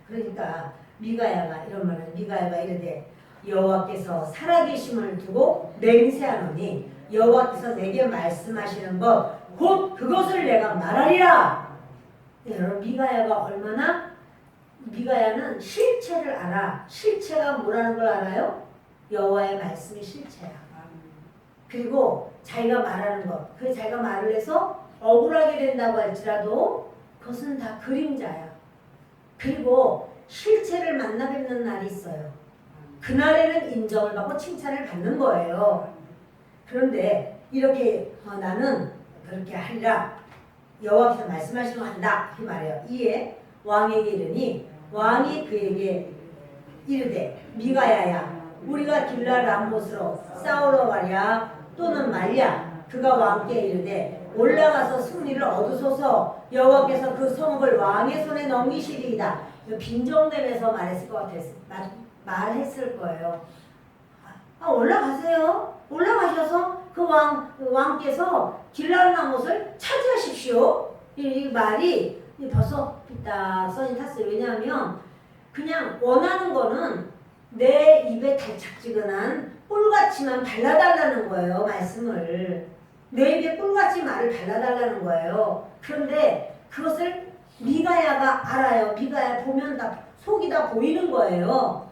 그러니까 미가야가 이런 말을, 미가야가 이르되 여호와께서 살아계심을 두고 맹세하노니 여호와께서 내게 말씀하시는 것 곧 그것을 내가 말하리라. 여러분, 미가야가 얼마나, 미가야는 실체를 알아. 실체가 뭐라는 걸 알아요? 여호와의 말씀이 실체야. 그리고 자기가 말하는 것, 그 자기가 말을 해서 억울하게 된다고 할지라도 그것은 다 그림자야. 그리고 실체를 만나 뵙는 날이 있어요. 그날에는 인정을 받고 칭찬을 받는 거예요. 그런데 이렇게 나는 그렇게 하리라 여호와께서 말씀하시는 거 한다 이 말이에요. 이에 왕에게 이르니 왕이 그에게 이르되 미가야야 우리가 길라 람못으로 싸우러 가랴 또는 말랴. 그가 왕께 이르되 올라가서 승리를 얻으소서. 여호와께서 그 성읍을 왕의 손에 넘기시리이다. 빈정대면서 말했을 것 같았어요. 말했을 거예요. 올라가세요. 올라가셔서 그 왕께서 길라람못을 차지하십시오. 이 말이 벌써 딱 선이 탔어요. 왜냐하면 그냥 원하는 거는 내 입에 달짝지근한 꿀같이만 발라달라는 거예요. 말씀을. 내 입에 꿀같이 말을 발라달라는 거예요. 그런데 그것을 미가야가 알아요. 미가야 보면 다 속이 다 보이는 거예요.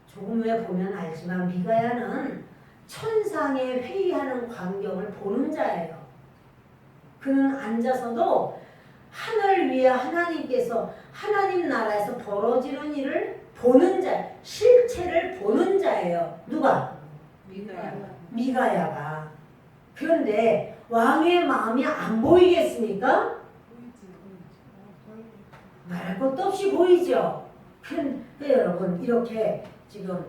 조금 후에 보면 알지만 미가야는 천상에 회의하는 광경을 보는 자예요. 그는 앉아서도 하늘 위에 하나님께서 하나님 나라에서 벌어지는 일을 보는 자, 실체를 보는 자예요. 누가? 미가야가. 그런데 왕의 마음이 안 보이겠습니까? 말할 것도 없이 보이죠. 근데 여러분 이렇게 지금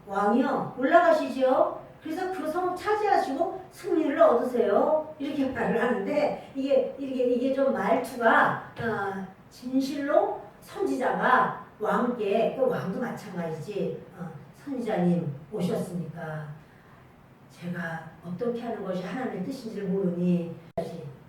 왕이요 올라가시죠. 그래서 그 성을 차지하시고 승리를 얻으세요. 이렇게 말을 하는데 이게 좀 말투가 진실로 선지자가 왕께 그 왕도 마찬가지지 선지자님 오셨으니까 제가 어떻게 하는 것이 하나님의 뜻인지를 모르니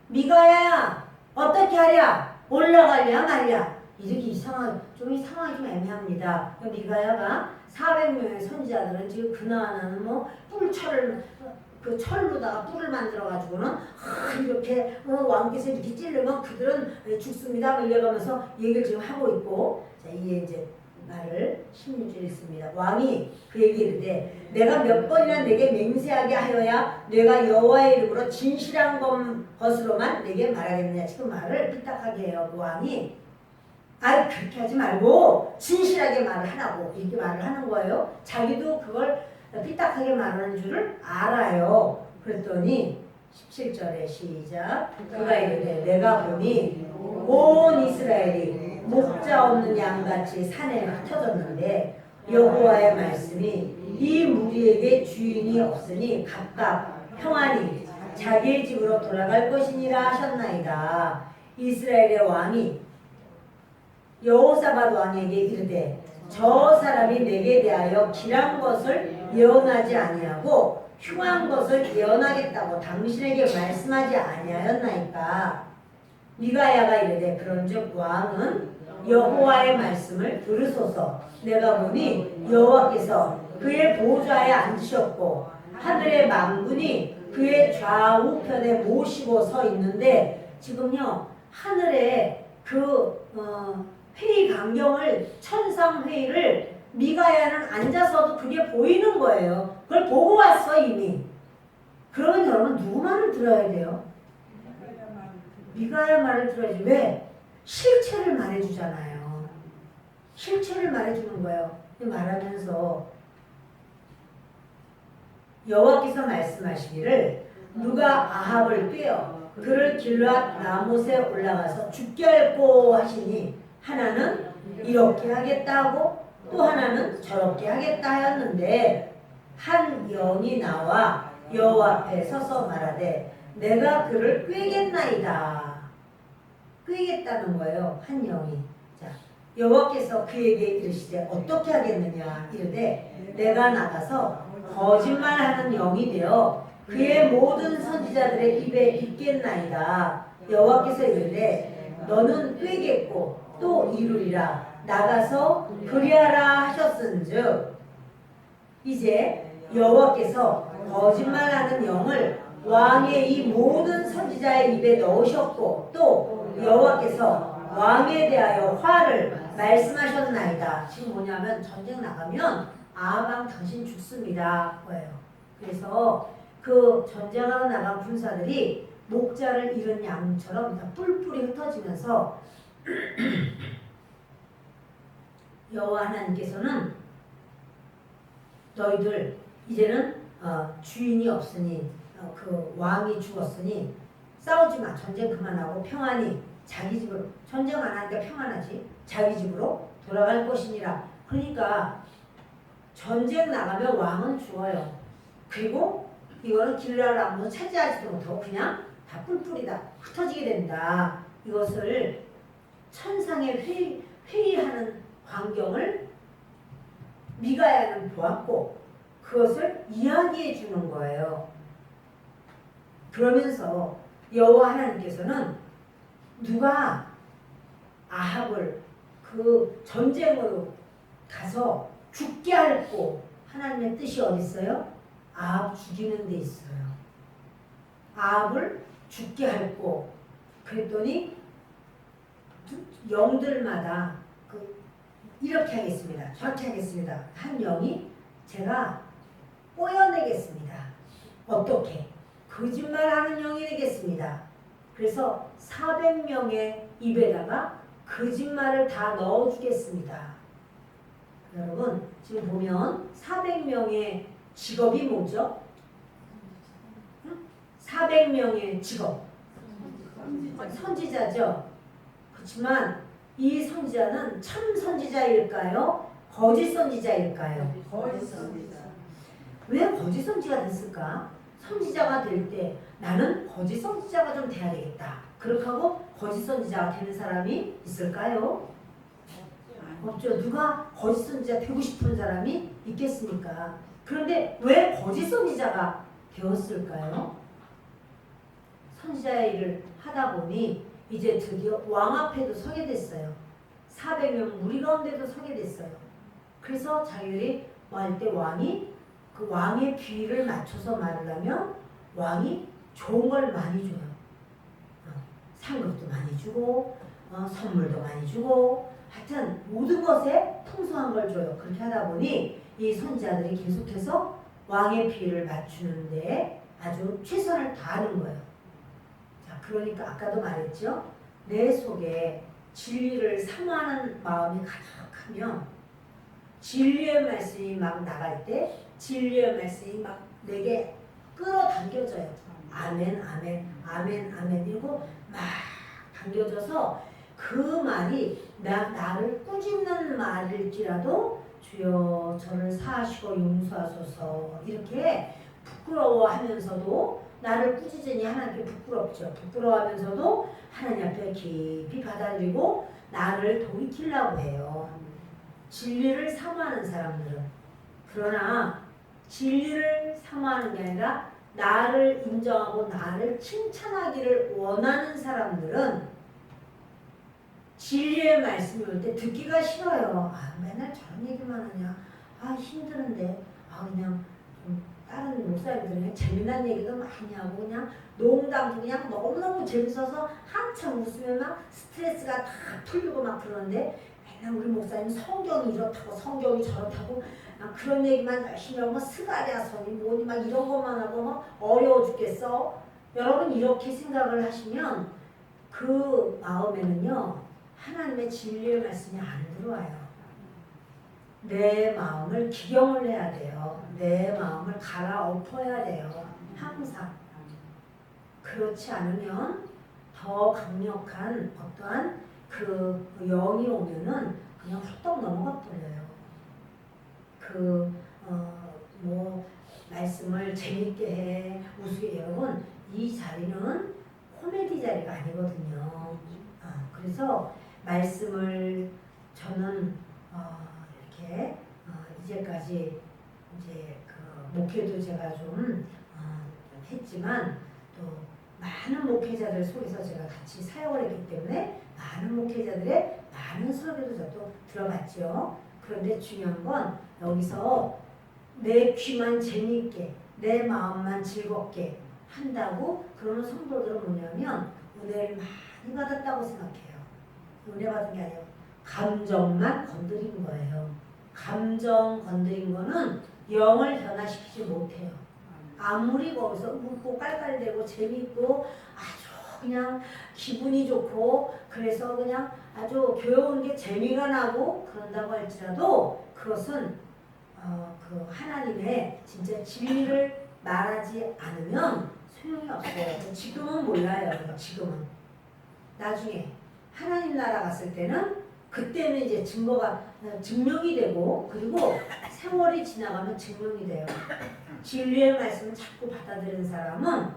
미가야야 어떻게 하랴 올라가랴 말랴 이렇게 상황이 좀 애매합니다. 미가야가 400명의 선지자들은 지금 그나마는 뭐 뿔철을 그 철로다가 뿔을 만들어 가지고는 이렇게 왕께서 이렇게 찌르면 그들은 죽습니다. 뭐 이래가면서 얘기를 지금 하고 있고 자 이게 이제 말을 16절에 있습니다. 왕이 그에게 이르되 내가 몇 번이나 내게 맹세하게 하여야 내가 여호와의 이름으로 진실한 것으로만 내게 말하겠느냐. 지금 말을 삐딱하게 해요. 그 왕이 그렇게 하지 말고 진실하게 말을 하라고 이렇게 말을 하는 거예요. 자기도 그걸 삐딱하게 말하는 줄을 알아요. 그랬더니 17절에 시작. 그가 이르되 내가 보니 온 이스라엘이 목자 없는 양같이 산에 흩어졌는데 여호와의 말씀이 이 무리에게 주인이 없으니 각각 평안히 자기의 집으로 돌아갈 것이니라 하셨나이다. 이스라엘의 왕이 여호사밧 왕에게 이르되 저 사람이 내게 대하여 길한 것을 예언하지 아니하고 흉한 것을 예언하겠다고 당신에게 말씀하지 아니하였나이까. 미가야가 이르되 그런즉 왕은 여호와의 말씀을 들으소서. 내가 보니 여호와께서 그의 보좌에 앉으셨고 하늘의 만군이 그의 좌우편에 모시고 서 있는데 지금요 하늘에 회의 광경을 천상 회의를 미가야는 앉아서도 그게 보이는 거예요. 그걸 보고 왔어 이미. 그러면 여러분 누구 말을 들어야 돼요? 미가야 말을 들어야지. 왜? 실체를 말해주잖아요. 실체를 말해주는 거예요. 말하면서 여호와께서 말씀하시기를 누가 아합을 꿰어 그를 길앗 라못에 올라가서 죽게 할꼬 하시니 하나는 이렇게 하겠다 하고 또 하나는 저렇게 하겠다 하였는데 한 영이 나와 여호와 앞에 서서 말하되 내가 그를 꿰겠나이다. 꿰겠다는 거예요. 한 영이. 자, 여호와께서 그에게 이르시되 어떻게 하겠느냐 이르되 내가 나가서 거짓말하는 영이 되어 그의 모든 선지자들의 입에 있겠나이다. 여호와께서 이르되 너는 꿰겠고 또 이루리라. 나가서 그리하라 하셨은즉 이제 여호와께서 거짓말하는 영을 왕의 이 모든 선지자의 입에 넣으셨고 또 여호와께서 왕에 대하여 화를 말씀하셨나이다. 지금 뭐냐면 전쟁 나가면 아합 당신 죽습니다 거예요. 그래서 그 전쟁하러 나간 군사들이 목자를 잃은 양처럼 다 뿔뿔이 흩어지면서 여호와 하나님께서는 너희들 이제는 주인이 없으니 그 왕이 죽었으니 싸우지 마. 전쟁 그만하고 평안히 자기 집으로, 전쟁 안 하니까 평안하지, 자기 집으로 돌아갈 것이니라. 그러니까 전쟁 나가면 왕은 죽어요. 그리고 이거는 길라를 아무도 차지하지도 못하고 그냥 다 뿔뿔이다, 흩어지게 된다. 이것을 천상에 회의하는 광경을 미가야는 보았고 그것을 이야기해 주는 거예요. 그러면서 여호와 하나님께서는 누가 아합을 그 전쟁으로 가서 죽게 할고, 하나님의 뜻이 어디 있어요? 아합 죽이는 데 있어요. 아합을 죽게 할고, 그랬더니 영들마다 이렇게 하겠습니다. 저렇게 하겠습니다. 한 영이 제가 꼬여내겠습니다. 어떻게? 거짓말하는 영이 되겠습니다. 그래서 400명의 입에다가 거짓말을 다 넣어주겠습니다. 여러분 지금 보면 400명의 직업이 뭐죠? 400명의 직업 선지자죠. 그렇지만 이 선지자는 참 선지자일까요? 거짓 선지자일까요? 거짓 선지자. 왜 거짓 선지자가 됐을까? 선지자가 될 때 나는 거짓 선지자가 좀 돼야 되겠다. 그렇게 하고 거짓 선지자가 되는 사람이 있을까요? 없죠. 누가 거짓 선지자 되고 싶은 사람이 있겠습니까? 그런데 왜 거짓 선지자가 되었을까요? 선지자의 일을 하다 보니 이제 드디어 왕 앞에도 서게 됐어요. 400명 무리 가운데도 서게 됐어요. 그래서 자기들이 뭐 할 때 왕이 그 왕의 비위를 맞춰서 말을 하면 왕이 좋은 걸 많이 줘요. 상급도 많이 주고 선물도 많이 주고 하여튼 모든 것에 풍성한 걸 줘요. 그렇게 하다 보니 이 선지자들이 계속해서 왕의 비위를 맞추는데 아주 최선을 다하는 거예요. 자, 그러니까 아까도 말했죠. 내 속에 진리를 사모하는 마음이 가득하면 진리의 말씀이 막 나갈 때 진리의 말씀이 막 내게 끌어당겨져요. 아멘, 아멘, 아멘, 아멘. 이러고 막 당겨져서 그 말이 나를 꾸짖는 말일지라도 주여 저를 사하시고 용서하소서 이렇게 부끄러워하면서도 나를 꾸짖으니 하나님께 부끄럽죠. 부끄러워하면서도 하나님 앞에 깊이 받아들이고 나를 돌이키려고 해요. 진리를 사모하는 사람들은. 그러나 진리를 사모하는 게 아니라 나를 인정하고 나를 칭찬하기를 원하는 사람들은 진리의 말씀이 올 때 듣기가 싫어요. 맨날 저런 얘기만 하냐. 힘드는데. 그냥 좀 다른 목사님들은 재미난 얘기도 많이 하고 그냥 농담도 그냥 너무너무 재밌어서 한참 웃으면 막 스트레스가 다 풀리고 막 그러는데 맨날 우리 목사님 성경이 이렇다고 성경이 저렇다고 그런 얘기만 열심히 하고 스가랴서니 뭐니 막 이런 것만 하고 막 어려워 죽겠어. 여러분 이렇게 생각을 하시면 그 마음에는요 하나님의 진리의 말씀이 안 들어와요. 내 마음을 기경을 해야 돼요. 내 마음을 갈아엎어야 돼요. 항상. 그렇지 않으면 더 강력한 어떠한 그 영이 오면은 그냥 훌떡 넘어가 버려요. 말씀을 재밌게 해, 우스게 해. 여러분 이 자리는 코미디 자리가 아니거든요. 그래서 말씀을 저는 이렇게 이제까지 이제 그 목회도 제가 좀 했지만 또 많은 목회자들 속에서 제가 같이 사역을 했기 때문에 많은 목회자들의 많은 설교도 저도 들어봤죠. 그런데 중요한 건 여기서 내 귀만 재미있게 내 마음만 즐겁게 한다고 그러는 성도들은 뭐냐면 은혜를 많이 받았다고 생각해요. 은혜 받은 게 아니에요. 감정만 건드린 거예요. 감정 건드린 거는 영을 변화시키지 못해요. 아무리 거기서 웃고 깔깔대고 재밌고 아주 그냥 기분이 좋고 그래서 그냥 아주 교회온 게 재미가 나고 그런다고 할지라도 그것은 그 하나님의 진짜 진리를 말하지 않으면 소용이 없어요. 지금은 몰라요. 지금은. 나중에 하나님 나라 갔을 때는 그때는 이제 증명이 되고 그리고 세월이 지나가면 증명이 돼요. 진리의 말씀을 자꾸 받아들이는 사람은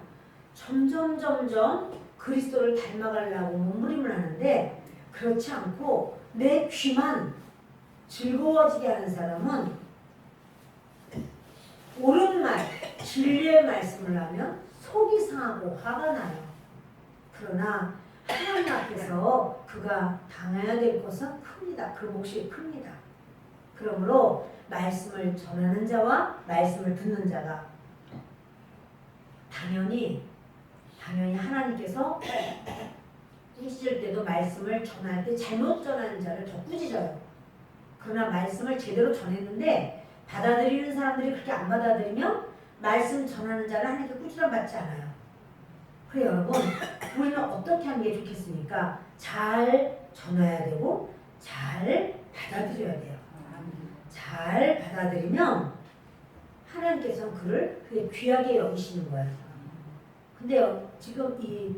점점 그리스도를 닮아가려고 몸부림을 하는데 그렇지 않고 내 귀만 즐거워지게 하는 사람은 옳은 말, 진리의 말씀을 하면 속이 상하고 화가 나요. 그러나 하나님 앞에서 그가 당해야 될 것은 큽니다. 그 몫이 큽니다. 그러므로 말씀을 전하는 자와 말씀을 듣는 자가 당연히 하나님께서 이 시절 때도 말씀을 전할 때 잘못 전하는 자를 더 꾸짖어요. 그러나 말씀을 제대로 전했는데 받아들이는 사람들이 그렇게 안 받아들이면 말씀 전하는 자를 하나님께 꾸지람 받지 않아요. 그래 여러분, 우리는 어떻게 하는 게 좋겠습니까? 잘 전해야 되고 잘 받아들여야 돼요. 잘 받아들이면 하나님께서는 그를 그게 귀하게 여기시는 거예요. 근데 지금 이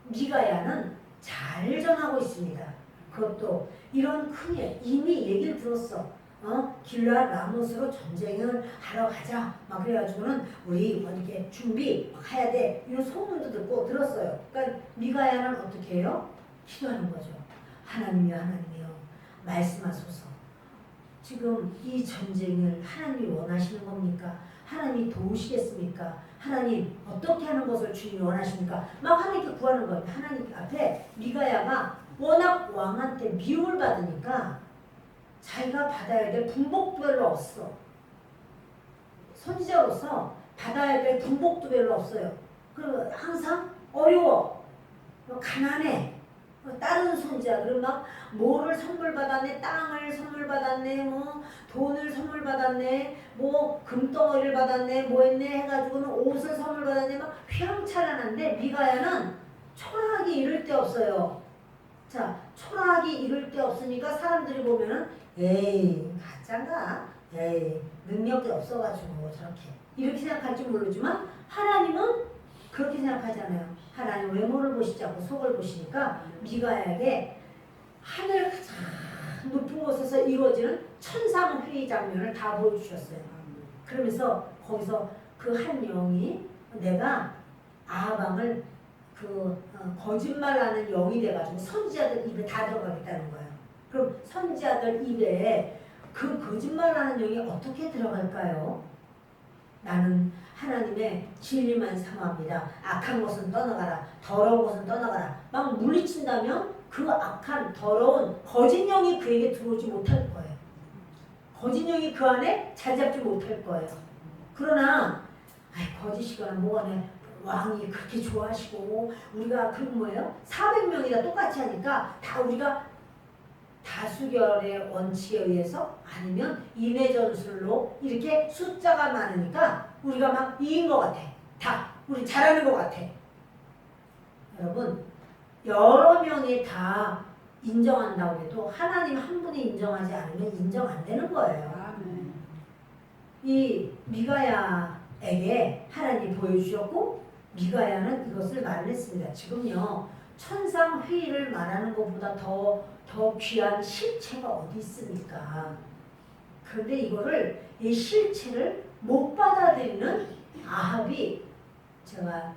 미가야는 잘 전하고 있습니다. 그것도 이런 큰 일, 이미 얘기를 들었어. 길라 라못으로 전쟁을 하러 가자. 막 그래가지고는 우리 이렇게 준비 막 해야 돼. 이런 소문도 듣고 들었어요. 그러니까 미가야는 어떻게 해요? 기도하는 거죠. 하나님이여 말씀하소서. 지금 이 전쟁을 하나님이 원하시는 겁니까? 하나님이 도우시겠습니까? 하나님 어떻게 하는 것을 주님이 원하십니까? 막 하나님께 구하는 거예요. 하나님 앞에 미가야가 워낙 왕한테 미움을 받으니까 자기가 받아야 될 분복도 별로 없어. 선지자로서 받아야 될 분복도 별로 없어요. 그리고 항상 어려워. 가난해. 다른 선지자들은 막 뭐를 선물 받았네, 땅을 선물 받았네, 뭐 돈을 선물 받았네, 뭐 금덩어리를 받았네, 뭐 했네 해가지고는 옷을 선물 받았네, 막 휘황찬란한데 미가야는 초라하기 이를 데 없어요. 자, 초라하기 이를 데 없으니까 사람들이 보면은 에이 가짠가, 에이 능력도 없어가지고 저렇게 이렇게 생각할지 모르지만 하나님은 그렇게 생각하잖아요. 하나님 외모를 보시지 않고 속을 보시니까 미가야에게 하늘 가장 높은 곳에서 이루어지는 천상회의 장면을 다 보여주셨어요. 그러면서 거기서 그 한 영이 내가 아합왕을 거짓말하는 영이 돼가지고 선지자들 입에 다 들어가겠다는 거예요. 그럼 선지자들 입에 그 거짓말하는 영이 어떻게 들어갈까요? 나는 하나님의 진리만 사모합니다. 악한 것은 떠나가라. 더러운 것은 떠나가라. 막 물리친다면 그 악한 더러운 거짓 영이 그에게 들어오지 못할 거예요. 거짓 영이 그 안에 자리 잡지 못할 거예요. 그러나 거짓이거나 뭐거나 왕이 그렇게 좋아하시고 우리가 그 뭐예요? 400명이나 똑같이 하니까 다 우리가 다수결의 원칙에 의해서 아니면 인해전술로 이렇게 숫자가 많으니까 우리가 막 이긴 것 같아. 다 우리 잘하는 것 같아. 여러분 여러 명이 다 인정한다고 해도 하나님 한 분이 인정하지 않으면 인정 안 되는 거예요. 이 미가야에게 하나님이 보여주셨고 미가야는 이것을 말했습니다. 지금요 천상 회의를 말하는 것보다 더 귀한 실체가 어디 있습니까? 그런데 이 실체를 못 받아들이는 아합이 제가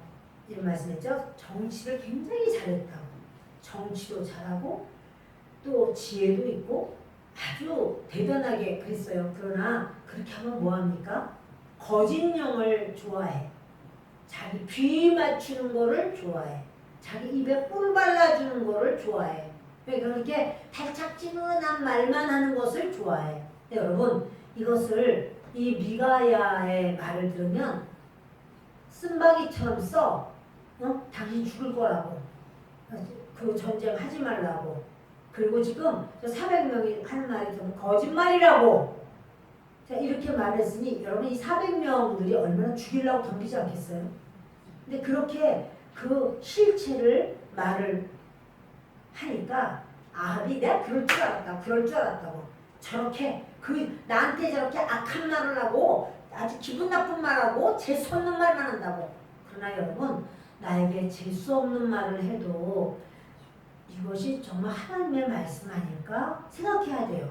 이런 말씀했죠. 정치를 굉장히 잘했다고. 정치도 잘하고 또 지혜도 있고 아주 대단하게 그랬어요. 그러나 그렇게 하면 뭐합니까? 거짓 영을 좋아해. 자기 귀 맞추는 거를 좋아해. 자기 입에 꿀 발라주는 거를 좋아해. 그렇게 달짝지근한 말만 하는 것을 좋아해. 여러분 이것을 이 미가야의 말을 들으면 쓴바귀처럼 써. 당신 죽을 거라고. 그 전쟁 하지 말라고. 그리고 지금 400명이 하는 말이 좀 거짓말이라고. 자 이렇게 말했으니 여러분 이 400명들이 얼마나 죽이려고 덤비지 않겠어요? 근데 그렇게 그 실체를 말을 하니까 아합이 내가 그럴 줄 알았다고 저렇게 나한테 저렇게 악한 말을 하고 아주 기분 나쁜 말하고 재수 없는 말만 한다고. 그러나 여러분 나에게 재수 없는 말을 해도 이것이 정말 하나님의 말씀 아닐까 생각해야 돼요.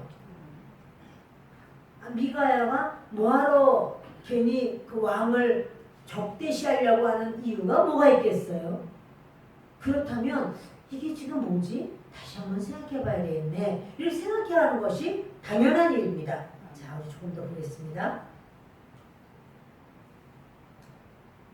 미가야가 뭐하러 괜히 그 왕을 적대시하려고 하는 이유가 뭐가 있겠어요? 그렇다면 이게 지금 뭐지? 다시 한번 생각해 봐야 되겠네. 이렇게 생각해야 하는 것이 당연한 일입니다. 자, 우리 조금 더 보겠습니다.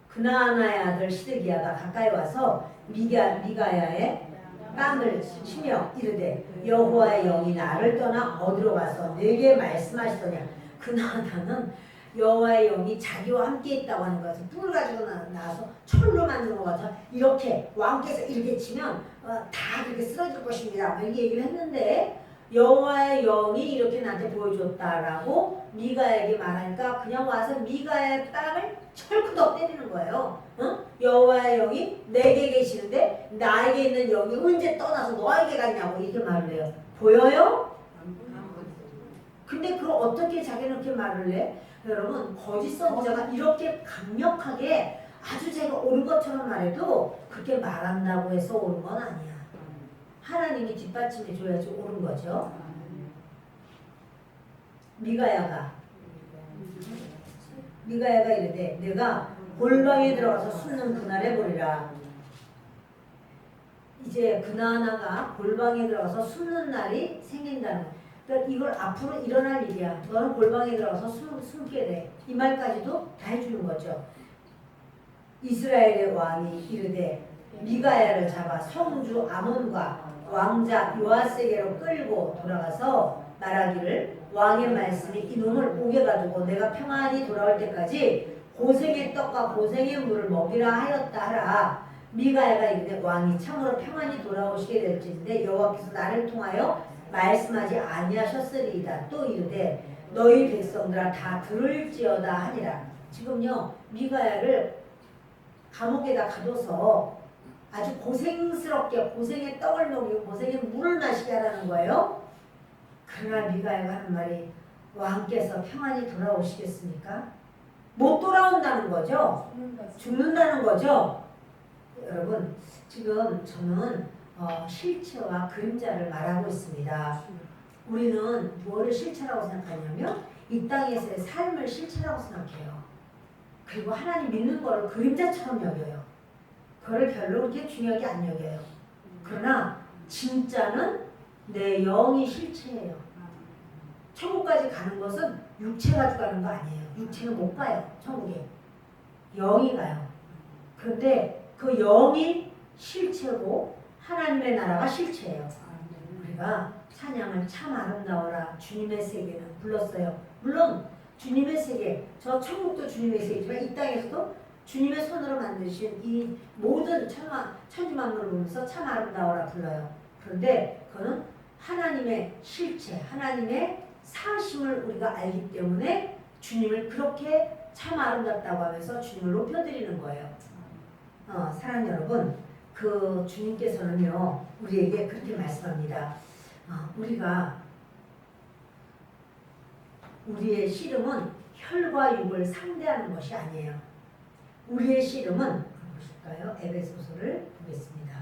그나아나의 아들 시드기야가 가까이 와서 미가야의 뺨을 치며 이르되 여호와의 영이 나를 떠나 어디로 가서 내게 말씀하시더냐. 그나아나는 여호와의 영이 자기와 함께 있다고 하는 것을 뿔을 가지고 나와서 철로 만든 것 같아 이렇게 왕께서 이렇게 치면 다 그렇게 쓰러질 것입니다. 이렇게 얘기를 했는데 여호와의 영이 이렇게 나한테 보여줬다라고 미가에게 말하니까 그냥 와서 미가의 뺨을 철크덕 때리는 거예요. 여호와의 영이 내게 계시는데 나에게 있는 영이 언제 떠나서 너에게 갔냐고 이렇게 말을 해요. 보여요? 근데 그걸 어떻게 자기는 그렇게 말을 해? 여러분 거짓 선지자가 이렇게 강력하게 아주 제가 옳은 것처럼 말해도 그렇게 말한다고 해서 옳은 건 아니야. 하나님이 뒷받침해 줘야지 옳은 거죠. 미가야가 이르되 내가 골방에 들어가서 숨는 그날에 보리라. 이제 그나아나가 골방에 들어가서 숨는 날이 생긴다는 거야. 그러니까 이걸 앞으로 일어날 일이야. 너는 골방에 들어가서 숨게 돼. 이 말까지도 다 해주는 거죠. 이스라엘의 왕이 이르되 미가야를 잡아 성주 아몬과 왕자 요아스에게로 끌고 돌아가서 말하기를 왕의 말씀이 이놈을 옥에 가두고 내가 평안히 돌아올 때까지 고생의 떡과 고생의 물을 먹이라 하였다 하라. 미가야가 이르되 왕이 참으로 평안히 돌아오시게 될지인데 여호와께서 나를 통하여 말씀하지 아니하셨으리이다. 또 이르되 너희 백성들아 다 들을지어다 하니라. 지금요 미가야를 감옥에다 가둬서 아주 고생스럽게 고생의 떡을 먹이고 고생의 물을 마시게 하라는 거예요. 그러나 미가야가 하는 말이 왕께서 평안히 돌아오시겠습니까? 못 돌아온다는 거죠. 죽는다는 거죠. 여러분 지금 저는 실체와 그림자를 말하고 있습니다. 우리는 무엇을 실체라고 생각하냐면 이 땅에서의 삶을 실체라고 생각해요. 그리고 하나님 믿는 거를 그림자처럼 여겨요. 그거를 별로 그렇게 중요하게 안 여겨요. 그러나 진짜는 내 영이 실체예요. 천국까지 가는 것은 육체 가지고 가는 거 아니에요. 육체는 못 가요. 천국에. 영이 가요. 그런데 그 영이 실체고 하나님의 나라가 실체예요. 우리가 찬양을 참 아름다워라 주님의 세계는 불렀어요. 물론 주님의 세계, 저 천국도 주님의 세계지만 이 땅에서도 주님의 손으로 만드신 이 모든 천지만물을 보면서 참 아름다워라 불러요. 그런데 그거는 하나님의 실체, 하나님의 사심을 우리가 알기 때문에 주님을 그렇게 참 아름답다고 하면서 주님을 높여드리는 거예요. 사랑하는 여러분, 그 주님께서는요 우리에게 그렇게 말씀합니다. 우리의 씨름은 혈과 육을 상대하는 것이 아니에요. 우리의 씨름은 보실까요? 에베소서를 보겠습니다.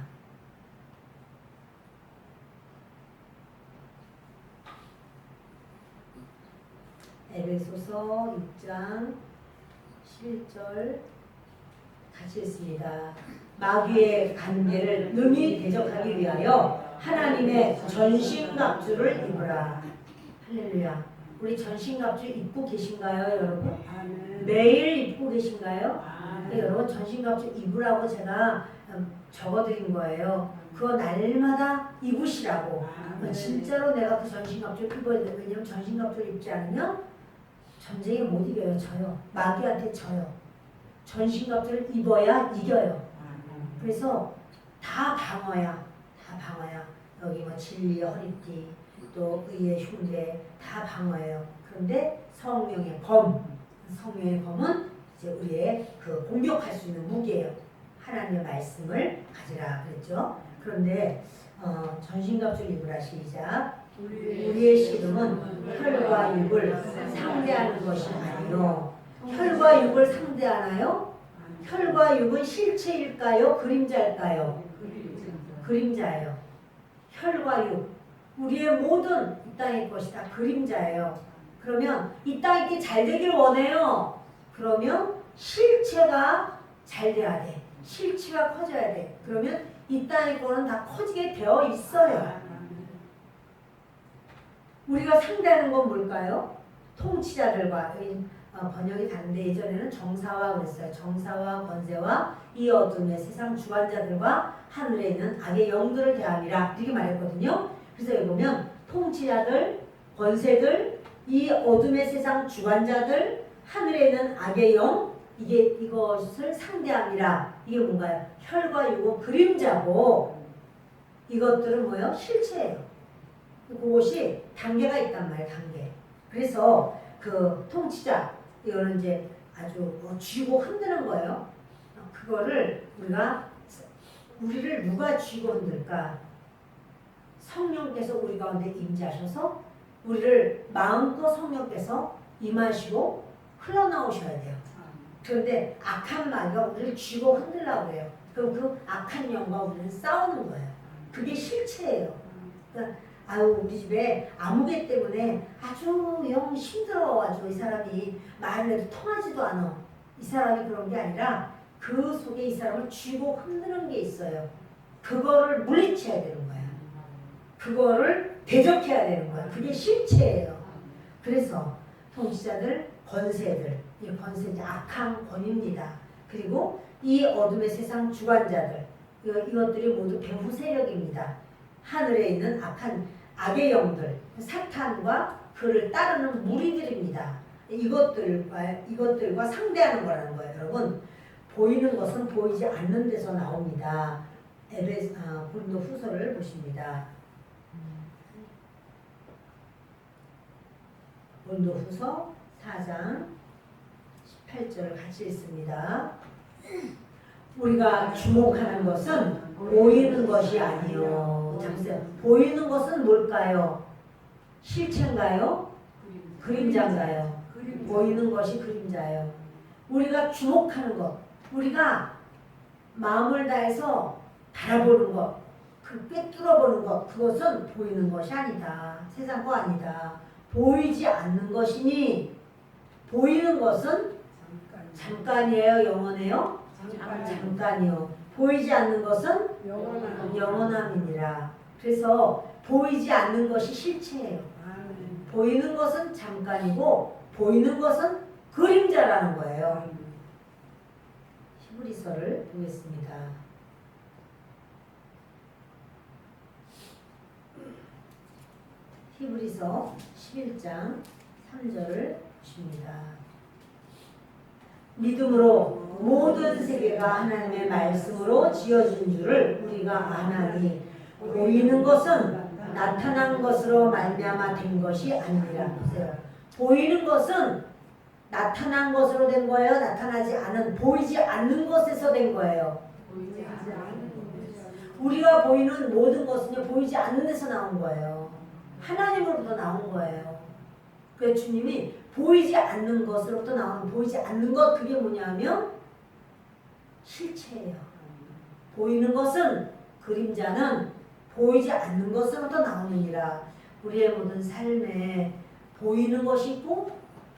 에베소서 6장 7절 같이 읽습니다. 마귀의 관계를 능히 대적하기 위하여 하나님의 전신갑주를 입으라. 할렐루야. 우리 전신갑주 입고 계신가요, 여러분? 매일 입고 계신가요? 여러분 전신갑주 입으라고 제가 적어드린 거예요. 그거 날마다 입으시라고. 진짜로 내가 그 전신갑주 입어야 돼. 왜냐면 전신갑주를 입지 않으면 전쟁에 못 이겨요. 져요. 마귀한테 져요. 전신갑주를 입어야 이겨요. 그래서 다 방어야. 다 방어야. 여기 뭐 진리의 허리띠, 또 의의 흉대 다 방어예요. 그런데 성령의 검, 성령의 검은 이제 우리의 그 공격할 수 있는 무기예요. 하나님의 말씀을 가지라 그랬죠. 그런데 전신갑주를 입으라. 시작. 우리의 씨름은 혈과 육을 상대하는 것이 아니요. 혈과 육을 상대하나요? 혈과 육은 실체일까요? 그림자일까요? 그림자예요. 혈과 육. 우리의 모든 이 땅의 것이 다 그림자예요. 그러면 이 땅이 이렇게 잘 되길 원해요. 그러면 실체가 잘 돼야 돼. 실체가 커져야 돼. 그러면 이 땅의 거는 다 커지게 되어 있어요. 우리가 상대하는 건 뭘까요? 통치자들과, 번역이 다른데 예전에는 정사와 그랬어요. 정사와 권세와 이 어둠의 세상 주관자들과 하늘에 있는 악의 영들을 대함이라 이렇게 말했거든요. 그래서 여기 보면 통치자들, 권세들, 이 어둠의 세상 주관자들, 하늘에 있는 악의 영, 이것을 상대함이라. 이게 뭔가요? 혈과 육은 그림자고 이것들은 뭐예요? 실체예요. 그것이 단계가 있단 말이에요. 단계. 그래서 그 통치자 이거는 이제 아주 쥐고 흔드는 거예요. 그거를 우리를 누가 쥐고 흔들까? 성령께서 우리 가운데 임재하셔서 우리를 마음껏 성령께서 임하시고 흘러나오셔야 돼요. 그런데 악한 마귀가 우리를 쥐고 흔들려고 해요. 그럼 그 악한 영과 우리는 싸우는 거예요. 그게 실체예요. 그러니까 우리 집에 아무개 때문에 아주 영 힘들어. 아주 이 사람이 말을 해도 통하지도 않아. 이 사람이 그런 게 아니라 그 속에 이 사람을 쥐고 흔드는 게 있어요. 그거를 물리쳐야 되는 거야. 그거를 대적해야 되는 거야. 그게 실체예요. 그래서 통치자들, 권세들, 이 권세 이제 악한 권입니다. 그리고 이 어둠의 세상 주관자들, 이것들이 모두 배후 세력입니다. 하늘에 있는 악의 영들, 사탄과 그를 따르는 무리들입니다. 이것들과 상대하는 거라는 거예요. 여러분, 보이는 것은 보이지 않는 데서 나옵니다. 고린도 후서를 보십니다. 고린도 후서 4장 18절을 같이 읽습니다. 우리가 주목하는 것은 보이는 것이 아니요. 잠시만요. 보이는 것은 뭘까요? 실체인가요? 그림자인가요? 보이는 것이 그림자예요. 우리가 주목하는 것, 우리가 마음을 다해서 바라보는 것, 꿰뚫어보는 것, 그것은 보이는 것이 아니다. 세상 거 아니다. 보이지 않는 것이니 보이는 것은 잠깐이에요? 영원해요? 잠깐이요. 보이지 않는 것은 영원함이니라. 그래서 보이지 않는 것이 실체예요. 보이는 것은 잠깐이고 보이는 것은 그림자라는 거예요. 히브리서를 보겠습니다. 히브리서 11장 3절을 보십니다. 믿음으로 모든 세계가 하나님의 말씀으로 지어진 줄을 우리가 아나니 보이는 것은 나타난 것으로 말미암아 된 것이 아니라. 보세요. 보이는 것은 나타난 것으로 된 거예요? 나타나지 않은, 보이지 않는 것에서 된 거예요? 우리가 보이는 모든 것은요, 보이지 않는 데서 나온 거예요. 하나님으로부터 나온 거예요. 그래서 주님이 보이지 않는 것으로부터 나오는, 보이지 않는 것, 그게 뭐냐면 실체예요. 보이는 것은, 그림자는 보이지 않는 것으로부터 나오느니라. 우리의 모든 삶에 보이는 것이 있고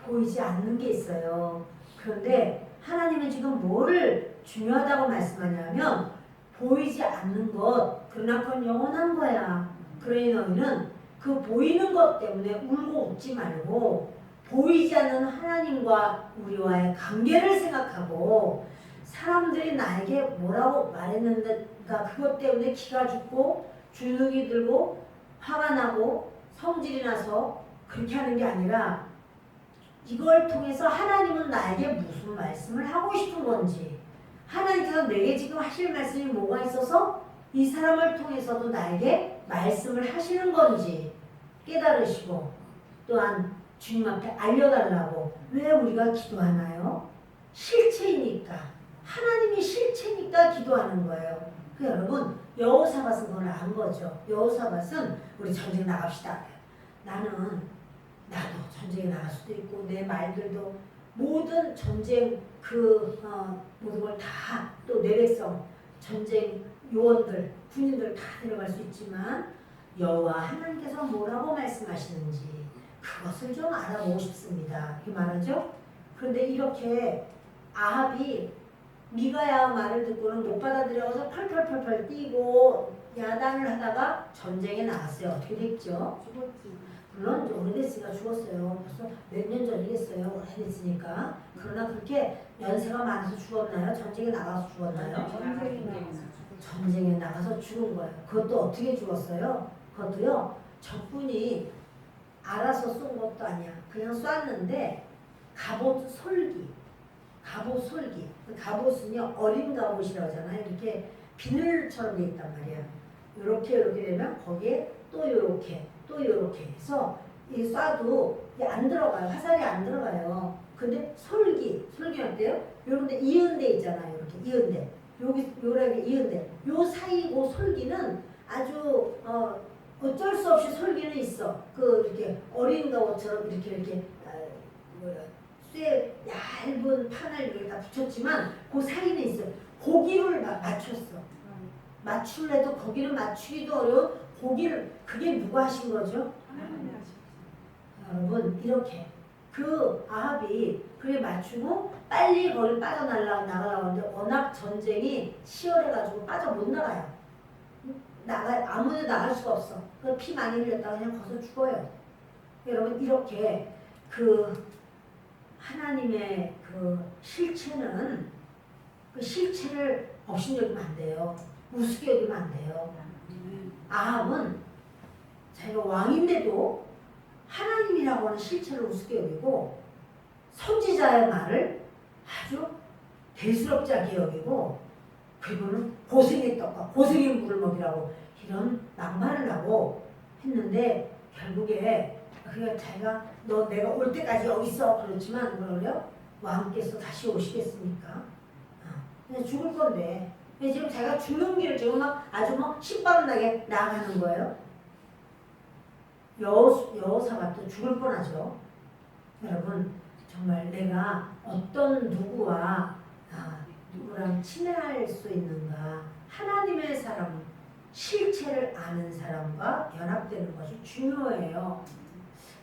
보이지 않는 게 있어요. 그런데 하나님은 지금 뭐를 중요하다고 말씀하냐면 보이지 않는 것, 그러나 그건 영원한 거야. 그러니 너희는 그 보이는 것 때문에 울고 웃지 말고 보이지 않는 하나님과 우리와의 관계를 생각하고, 사람들이 나에게 뭐라고 말했는데가 그것 때문에 기가 죽고 주눅이 들고 화가 나고 성질이 나서 그렇게 하는 게 아니라, 이걸 통해서 하나님은 나에게 무슨 말씀을 하고 싶은 건지, 하나님께서 내게 지금 하실 말씀이 뭐가 있어서 이 사람을 통해서도 나에게 말씀을 하시는 건지 깨달으시고, 또한 주님 앞에 알려달라고. 왜 우리가 기도하나요? 실체이니까. 하나님이 실체니까 기도하는 거예요. 그 여러분 여호사밧은 그걸 안 거죠. 여호사밧은 우리 전쟁 나갑시다. 나는 나도 전쟁에 나갈 수도 있고 내 말들도 모든 전쟁 모든 걸 다 또 내 백성 전쟁 요원들 군인들 다 데려갈 수 있지만 여호와 하나님께서 뭐라고 말씀하시는지 그것을 좀 알아보고 싶습니다. 이렇게 말하죠. 그런데 이렇게 아합이 미가야 말을 듣고는 못 받아들여서 펄펄펄펄 뛰고 야단을 하다가 전쟁에 나갔어요. 어떻게 됐죠? 죽었지. 물론 좀 오래됐으니까 죽었어요. 벌써 몇 년 전이겠어요. 오래됐으니까. 그러나 그렇게 연세가 많아서 죽었나요? 전쟁에 나가서 죽었나요? 전쟁에 나가서 죽은 거예요. 그것도 어떻게 죽었어요? 그것도요. 적군이 알아서 쏜 것도 아니야. 그냥 쐈는데 갑옷 솔기. 갑옷은요 어린 갑옷이라고 하잖아요. 이렇게 비늘처럼 돼 있단 말이야. 이렇게 되면 거기에 또 이렇게 해서 이 쏴도 이게 안 들어가요. 화살이 안 들어가요. 근데 솔기는 어때요? 요런데 이은데 있잖아요. 이렇게 이은데 요렇게 이은데 요 사이 고 솔기는 아주 어쩔 수 없이 솔기는 있어. 이렇게 어린 갑옷처럼 이렇게 쇠 얇은 판을 여기다 붙였지만 그 사이는 있어요. 고기를 맞췄어. 맞출래도 거기를 맞추기도 어려운 고기를 그게 누가 하신 거죠? 여러분 이렇게 그 아합이 그게 맞추고 빨리 거기를 빠져나가려고 하는데 워낙 전쟁이 치열해가지고 빠져 못 나가요. 아무데도 나갈 수가 없어. 그 피 많이 흘렸다가 그냥 거기서 죽어요. 여러분 이렇게 하나님의 실체는 그 실체를 업신여기면 안 돼요. 우습게 여기면 안 돼요. 아합은 자기가 왕인데도 하나님이라고 하는 실체를 우습게 여기고 선지자의 말을 아주 대수롭지 않게 여기고 그리고는 고생의 떡과 고생의 물을 먹이라고 이런 낭만을 하고 했는데 결국에 자기가 너 내가 올 때까지 여기 있어 그렇지만 뭐래요? 왕께서 다시 오시겠습니까? 그냥 죽을 건데 지금 자기가 죽는 길을 지금 아주 신바람나게 나아가는 거예요. 여호사밧도 죽을 뻔하죠. 여러분 정말 내가 어떤 누구랑 친해할 수 있는가 하나님의 사람 실체를 아는 사람과 연합되는 것이 중요해요.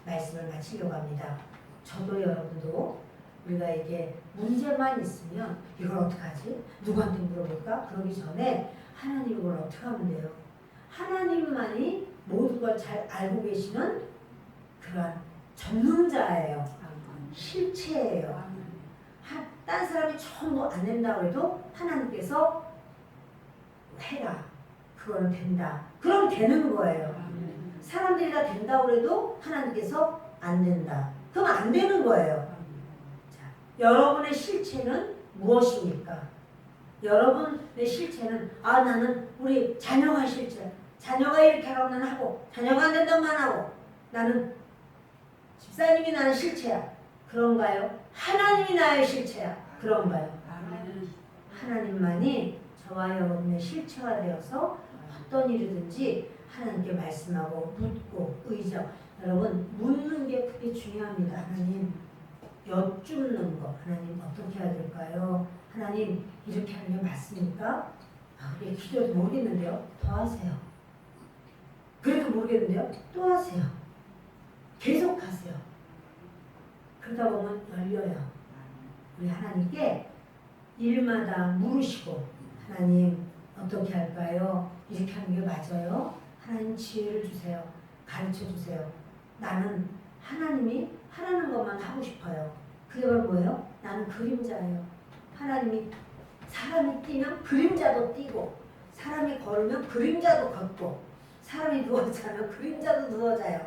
말씀을 마치려고 합니다. 저도 여러분도 우리가 이게 문제만 있으면 이걸 어떡하지? 누구한테 물어볼까? 그러기 전에 하나님 이걸 어떻게 하면 돼요? 하나님만이 모든 걸 잘 알고 계시는 그러한 전능자예요. 실체예요. 딴 사람이 전부 안 된다고 해도 하나님께서 해라. 그거는 된다. 그럼 되는 거예요. 사람들이 다 된다고 해도 하나님께서 안 된다. 그럼 안 되는 거예요. 자, 여러분의 실체는 무엇입니까? 여러분의 실체는 나는 우리 자녀가 실체. 자녀가 이렇게 하라고 나는 하고 자녀가 안 된다고만 하고 나는 집사님이 나는 실체야. 그런가요? 하나님이 나의 실체야. 그런가요? 하나님만이 저와 여러분의 실체가 되어서 어떤 일이든지 하나님께 말씀하고 묻고 의지하고 여러분 묻는 게 그게 중요합니다. 하나님 여쭙는 거 하나님 어떻게 해야 될까요? 하나님 이렇게 하는 게 맞습니까? 우리 기도도 모르겠는데요. 더 하세요. 그래도 모르겠는데요. 또 하세요. 계속 하세요. 그러다 보면 열려요. 우리 하나님께 일마다 물으시고 하나님 어떻게 할까요? 이렇게 하는 게 맞아요? 하나님 지혜를 주세요. 가르쳐 주세요. 나는 하나님이 하라는 것만 하고 싶어요. 그게 바로 뭐예요? 나는 그림자예요. 하나님이 사람이 뛰면 그림자도 뛰고 사람이 걸으면 그림자도 걷고 사람이 누워자면 그림자도 누워자요.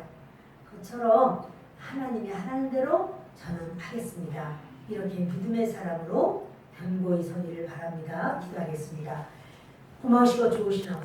그처럼 하나님이 하라는 대로 저는 하겠습니다. 이렇게 믿음의 사람으로 견고히 서기를 바랍니다. 기도하겠습니다. 고마우시고 좋으신 아버지